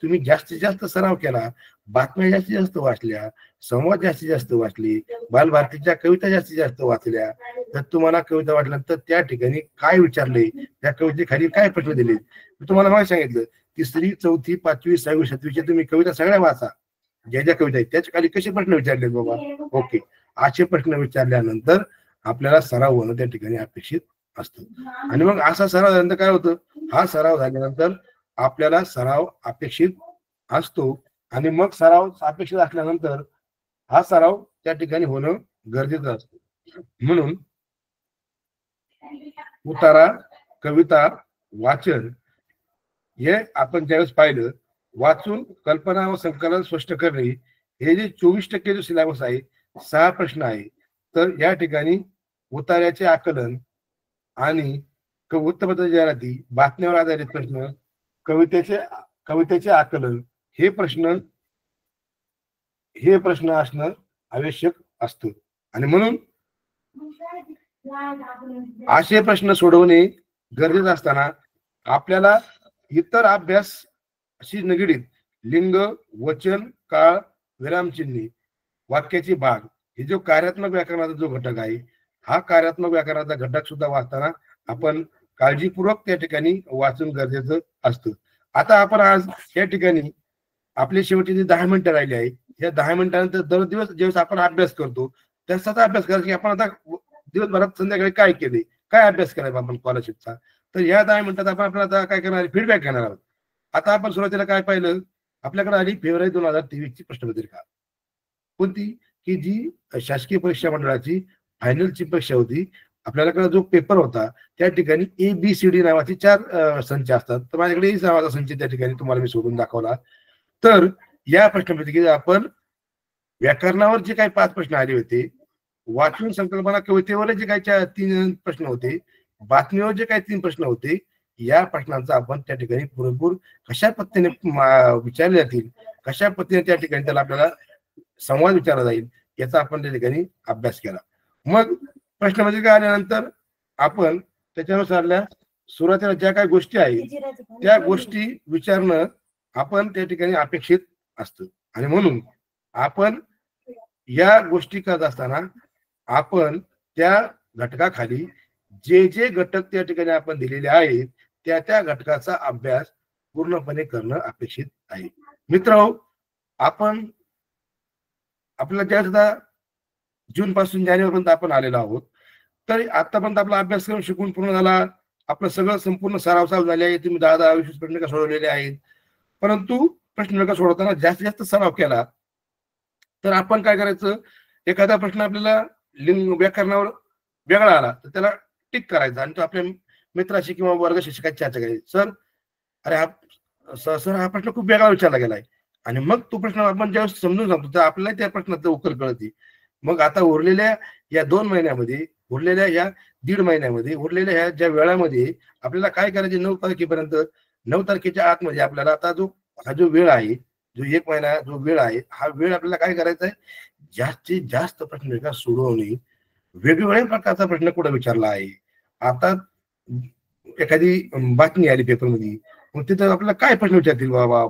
Speaker 1: तुम्ही जास्तीत जास्त सराव केला, बातम्या जास्तीत जास्त वाचल्या, संवाद जास्तीत जास्त वाचले, बालभारतीच्या कविता जास्तीत जास्त वाचल्या, तर तुम्हाला कविता वाटल्यानंतर त्या ठिकाणी काय विचारले, त्या कवितेखाली काय प्रश्न दिले. मी तुम्हाला मागे सांगितलं 3री, 4थी, 5वी, 6वी, 7वीचे तुम्ही कविता सगळ्या वाचा, ज्या ज्या कविता आहेत त्याच्या खाली कसे प्रश्न विचारले बाबा. ओके, असे प्रश्न विचारल्यानंतर आपल्याला सराव होणं त्या ठिकाणी अपेक्षित असतं. आणि मग असा सराव झाल्यानंतर काय होतं, हा सराव झाल्यानंतर आपल्याला सराव अपेक्षित असतो. आणि मग सराव अपेक्षित असल्यानंतर हा सराव त्या ठिकाणी होणं गरजेचं असतं. म्हणून उतारा, कविता, वाचन हे आपण ज्यावेळेस पाहिलं, वाचून कल्पना व संकलन स्पष्ट करणे हे जे 24% जो सिलेबस आहे, 6 प्रश्न आहे, तर या ठिकाणी उतार्याचे आकलन आणि वृत्तपत्र जाहिराती, बातम्यावर आधारित प्रश्न, कवितेचे आकलन हे प्रश्न असणं आवश्यक असतं. आणि म्हणून असे प्रश्न सोडवणे गरजेचं असताना आपल्याला इतर अभ्यासाशी निगडीत लिंग, वचन, काळ, विरामचिन्हे, वाक्याचे भाग हे जो कार्यात्मक व्याकरणाचा जो घटक आहे, हा कार्यात्मक व्याकरणाचा घटक सुद्धा वाचताना आपण काळजीपूर्वक त्या ठिकाणी वाचून गरजेचं असतं. आता आपण आज या ठिकाणी आपले शेवटचे जे 10 मिनिटं राहिले आहे, या 10 मिनिटानंतर दर दिवस ज्यावेळेस आपण अभ्यास करतो त्याचाच अभ्यास करायचा की आपण आता दिवसभरात संध्याकाळी काय केले, काय अभ्यास करायचा आपण स्कॉलरशिपचा. तर या 10 मिनिटात आपण आपल्याला आता काय करणार, फीडबॅक घेणार आहोत. आता आपण सुरुवातीला काय पाहिलं, आपल्याकडे आली फेब्रुवारी 2023 ची प्रश्नपत्रिका. कोणती, की जी शासकीय परीक्षा मंडळाची फायनलची परीक्षा होती. आपल्याकडे जो पेपर होता त्या ठिकाणी ABCD नावाचे 4 संच असतात. तर माझ्याकडे A नावाचा संच त्या ठिकाणी तुम्हाला मी सोडून दाखवला. तर या प्रश्नपत्रिकेत आपण व्याकरणावर जे काही 5 प्रश्न आले होते, वाचन संकल्पना कवितेवर जे काही 3 प्रश्न होते, बातमीवर जे काही 3 प्रश्न होते, या प्रश्नांचा आपण त्या ठिकाणी पुरेपूर कशा पद्धतीने विचारले जातील, कशा पद्धतीने त्या ठिकाणी त्याला आपल्याला संवाद विचारला जाईल, याचा आपण त्या ठिकाणी अभ्यास केला. मग प्रश्नपत्रिका आल्यानंतर आपण त्याच्यानुसारल्या सुरुवातीला ज्या काही गोष्टी आहेत त्या गोष्टी विचारणं आपण त्या ठिकाणी अपेक्षित असतं. आणि म्हणून आपण या गोष्टी करत असताना आपण त्या घटकाखाली जे जे घटक त्या ठिकाणी आपण दिलेले आहेत त्या त्या घटकाचा अभ्यास पूर्णपणे करणं अपेक्षित आहे. मित्रांनो, आपण आपल्याला ज्या सुद्धा जून पासून जानेवारीपर्यंत आपण आलेलो आहोत, तर आतापर्यंत आपला अभ्यासक्रम शिकून पूर्ण झाला. आपलं सगळं संपूर्ण सराव झाले आहे. तुम्ही 10-20 प्रश्न सोडवलेले आहेत. परंतु प्रश्न सोडवताना जास्तीत जास्त सराव केला तर आपण काय करायचं, एखादा प्रश्न आपल्याला लिंग व्याकरणावर वेगळा आला तर त्याला टिक करायचा आणि तो आपल्या मित्राशी किंवा वर्ग शिक्षकाची चर्चा करायची. सर, अरे हा सर हा प्रश्न खूप वेगळा विचारला गेलाय. आणि मग तो प्रश्न आपण ज्यावेळेस समजून सांगतो तर आपल्याला त्या प्रश्नाचं उत्तर कळते. मग आता उरलेल्या या 2 महिन्यामध्ये, उरलेल्या या 1.5 महिन्यामध्ये, उरलेल्या ह्या ज्या वेळामध्ये आपल्याला काय करायचे, 9 तारखेपर्यंत, 9 तारखेच्या आतमध्ये आपल्याला आता हा जो वेळ आहे, जो 1 महिना जो वेळ आहे, हा वेळ आपल्याला काय करायचा आहे, जास्तीत जास्त प्रश्न सोडवणे. वेगवेगळ्या प्रकारचा प्रश्न कुठे विचारला आहे. आता एखादी बातमी आली पेपरमध्ये, मग तिथं आपल्याला काय प्रश्न विचारतील बाबा.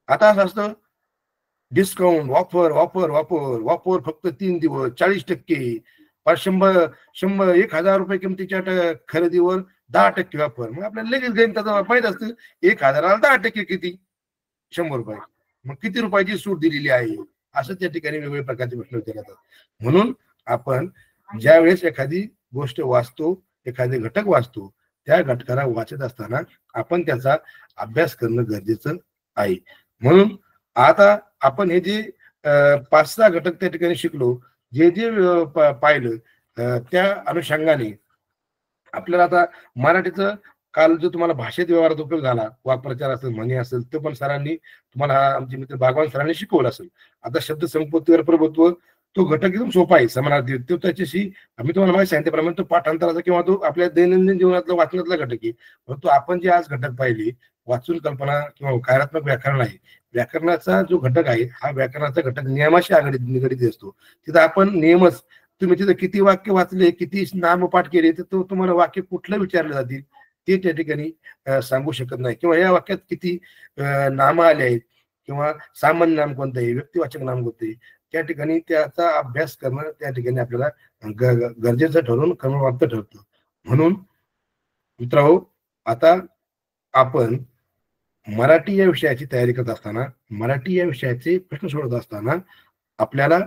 Speaker 1: आता असं असतं, discount, offer offer offer offer फक्त 3 दिवस, 40%, 100 रुपये किमतीच्या खरेदीवर 10% ऑफर. मग आपल्याला लगेच गणिताचं माहित असतं 1000ला 10% किती, 100 रुपये. मग किती रुपयाची सूट दिलेली आहे, असं त्या ठिकाणी वेगवेगळ्या प्रकारचे प्रश्न विचारतात. म्हणून आपण ज्या वेळेस एखादी गोष्ट वाचतो, एखादे घटक वाचतो, त्या घटकाला वाचत असताना आपण त्याचा अभ्यास करणं गरजेचं आहे. म्हणून आता आपण हे जे 5-6 घटक त्या ठिकाणी शिकलो, जे जे पाहिलं, त्या अनुषंगाने आपल्याला आता मराठीचं काल जो तुम्हाला भाषेत व्यवहारात उपयोग झाला, वाक्प्रचार असेल, म्हणी असेल, तो पण सरांनी तुम्हाला, आमचे मित्र भागवान सरांनी शिकवलं असेल. आता शब्द संपत्तीवर प्रभुत्व तो घटक एकदम सोपा आहे, समानार्थी. तो त्याच्याशी आम्ही तुम्हाला माहिती सांगितल्याप्रमाणे तो पाठांतराचा किंवा तो आपल्या दैनंदिन जीवनातला वाचनातला घटक आहे. परंतु आपण जे आज घटक पाहिले, वाचून कल्पना किंवा कार्यात्मक व्याकरण आहे, व्याकरणाचा जो घटक आहे हा व्याकरणाचा घटक नियमाशी निगडीत असतो. तिथं आपण नियमच, तुम्ही तिथं किती वाक्य वाचले, किती नामपाठ केले, तर तो तुम्हाला वाक्य कुठलं विचारले जातील ते त्या ठिकाणी सांगू शकत नाही. किंवा या वाक्यात किती नाम आले आहेत किंवा सामान्य नाम कोणतं आहे, व्यक्तिवाचक नाम कोणतं आहे, त्या ठिकाणी त्याचा अभ्यास करणं त्या ठिकाणी आपल्याला गरजेचं ठरवून क्रमप्राप्त ठरतं. म्हणून मित्रांनो, आता आपण मराठी या विषयाची तयारी करत असताना, मराठी या विषयाचे प्रश्न सोडवत असताना आपल्याला,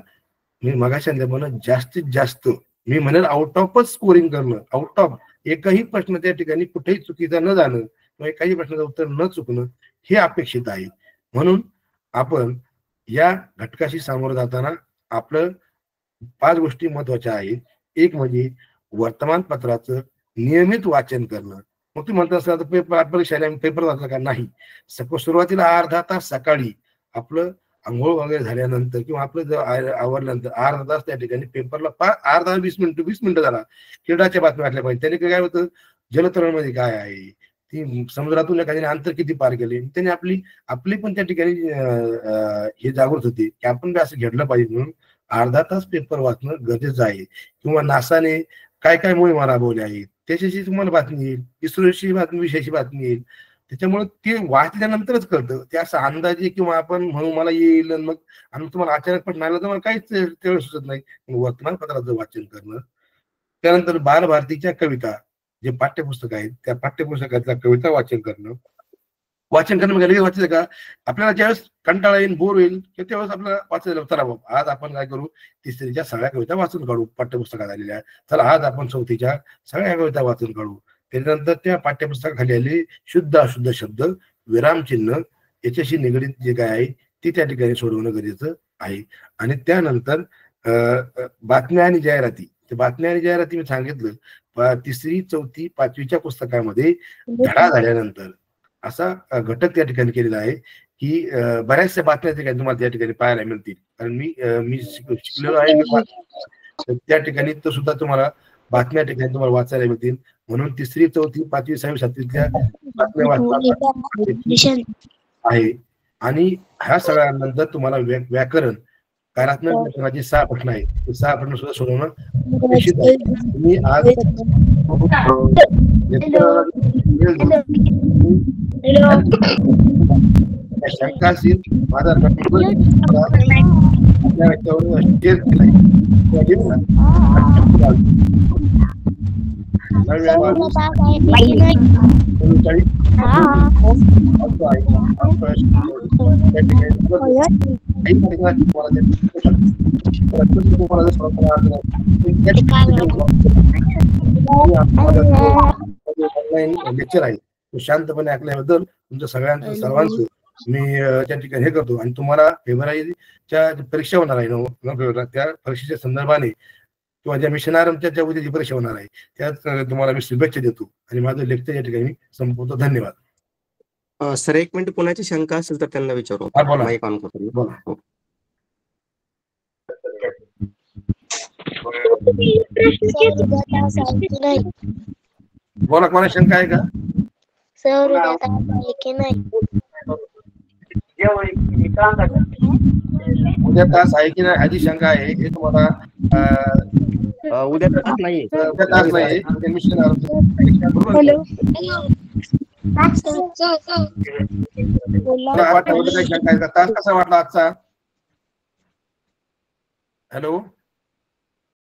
Speaker 1: मी मगाशी सांगितल्याप्रमाणे, जास्तीत जास्त मी म्हणेल आउट ऑफच स्कोरिंग करणं. आउट ऑफ, एकही प्रश्न त्या ठिकाणी कुठेही चुकीचा न जाणं किंवा एकाही प्रश्नाचं उत्तर न चुकणं हे अपेक्षित आहे. म्हणून आपण या घटकाशी सामोरं जाताना आपलं 5 गोष्टी महत्वाच्या आहेत. एक म्हणजे वर्तमानपत्राचं नियमित वाचन करणं. मग तुम्ही म्हणता सर परीक्षेला पेपर वाचला का? नाही. सुरुवातीला अर्धा तास सकाळी आपलं आंघोळ वगैरे झाल्यानंतर किंवा आपलं जर आवरल्यानंतर अर्धा तास त्या ठिकाणी पेपरला अर्धा 20 मिनिटं झाला क्रीडाच्या बातम्या वाटल्या पाहिजे. त्याने काय होतं, जलतरणमध्ये काय आहे, ती समुद्रातून एखाद्याने अंतर किती पार केले, त्याने आपली पण त्या ठिकाणी हे जागृत होते की आपण असं घडलं पाहिजे. म्हणून अर्धा तास पेपर वाचणं गरजेचं आहे. किंवा नासाने काय काय मोहिमा राबवल्या आहेत त्याच्याशी तुम्हाला बातमी येईल, इस्रोची बातमी, विषयाची बातमी येईल. त्याच्यामुळे ते वाचल्यानंतरच कळतं. ते असं अंदाजे किंवा आपण म्हणून मला येईल मग आणि तुम्हाला अचानक पण नाही तर मला काहीच त्यावेळेस सुचत नाही. वर्तमानपत्राचं वाचन करणं. त्यानंतर बालभारतीच्या कविता, जे पाठ्यपुस्तक आहेत त्या पाठ्यपुस्तकातल्या कविता वाचन करणं म्हणजे वाचायचं का आपल्याला ज्यावेळेस कंटाळा येईल बोर होईल त्यावेळेस आपल्याला वाचायला चला बाबा आज आपण काय करू तिसरीच्या सगळ्या कविता वाचून काढू पाठ्यपुस्तकात आलेल्या चला आज आपण चौथीच्या सगळ्या कविता वाचून काढू. त्याच्यानंतर त्या पाठ्यपुस्तकाखाली आलेली शुद्ध अशुद्ध शब्द विरामचिन्ह याच्याशी निगडीत जे काय आहे ती त्या ठिकाणी सोडवणं गरजेचं आहे. आणि त्यानंतर बातम्या आणि जाहिराती बातम्या आणि जाहिराती मी सांगितलं तिसरी चौथी पाचवीच्या पुस्तकामध्ये धडा झाल्यानंतर असा घटक त्या ठिकाणी केलेला आहे की बऱ्याचशा बातम्या ठिकाणी तुम्हाला त्या ठिकाणी पाहायला मिळतील. कारण मी शिकलेलो आहे त्या ठिकाणी तो सुद्धा तुम्हाला बातम्या ठिकाणी तुम्हाला वाचायला मिळतील. म्हणून तिसरी चौथी पाचवी सहावी सातवीतल्या बातम्या वाचता आहे. आणि ह्या सगळ्यानंतर तुम्हाला व्याकरण कार्यात्मक व्याकरणाचे 6 प्रश्न आहेत ते 6 प्रश्न सुद्धा सोडवणं अपेक्षित आहे. मी आज शंका असेल माझा शेअर केलाय लेक्चर आहे तो शांतपणे ऐकल्याबद्दल तुमच्या सर्वांचं मी त्या ठिकाणी हे करतो. आणि तुम्हाला फेब्रुवारीच्या परीक्षा होणार आहे 9 फेब्रुवारीला त्या परीक्षेच्या संदर्भाने किंवा ज्या मिशन आरंभच्या ज्या उद्याची परीक्षा होणार आहे त्यात तुम्हाला मी शुभेच्छा देतो आणि माझं लेक्चर या ठिकाणी संपवतो. धन्यवाद.
Speaker 2: सर एक मिनिट कोणाची शंका असेल तर त्यांना विचारू. माईक ऑन करतो.
Speaker 1: बोला. बोला कोणा शंका आहे का
Speaker 3: सर
Speaker 1: उद्या तास आहे की नाही ह्याची शंका आहे हे तुम्हाला
Speaker 2: उद्या तास नाही
Speaker 1: मिशन शंका आहे का तास कसा वाटला आजचा. हॅलो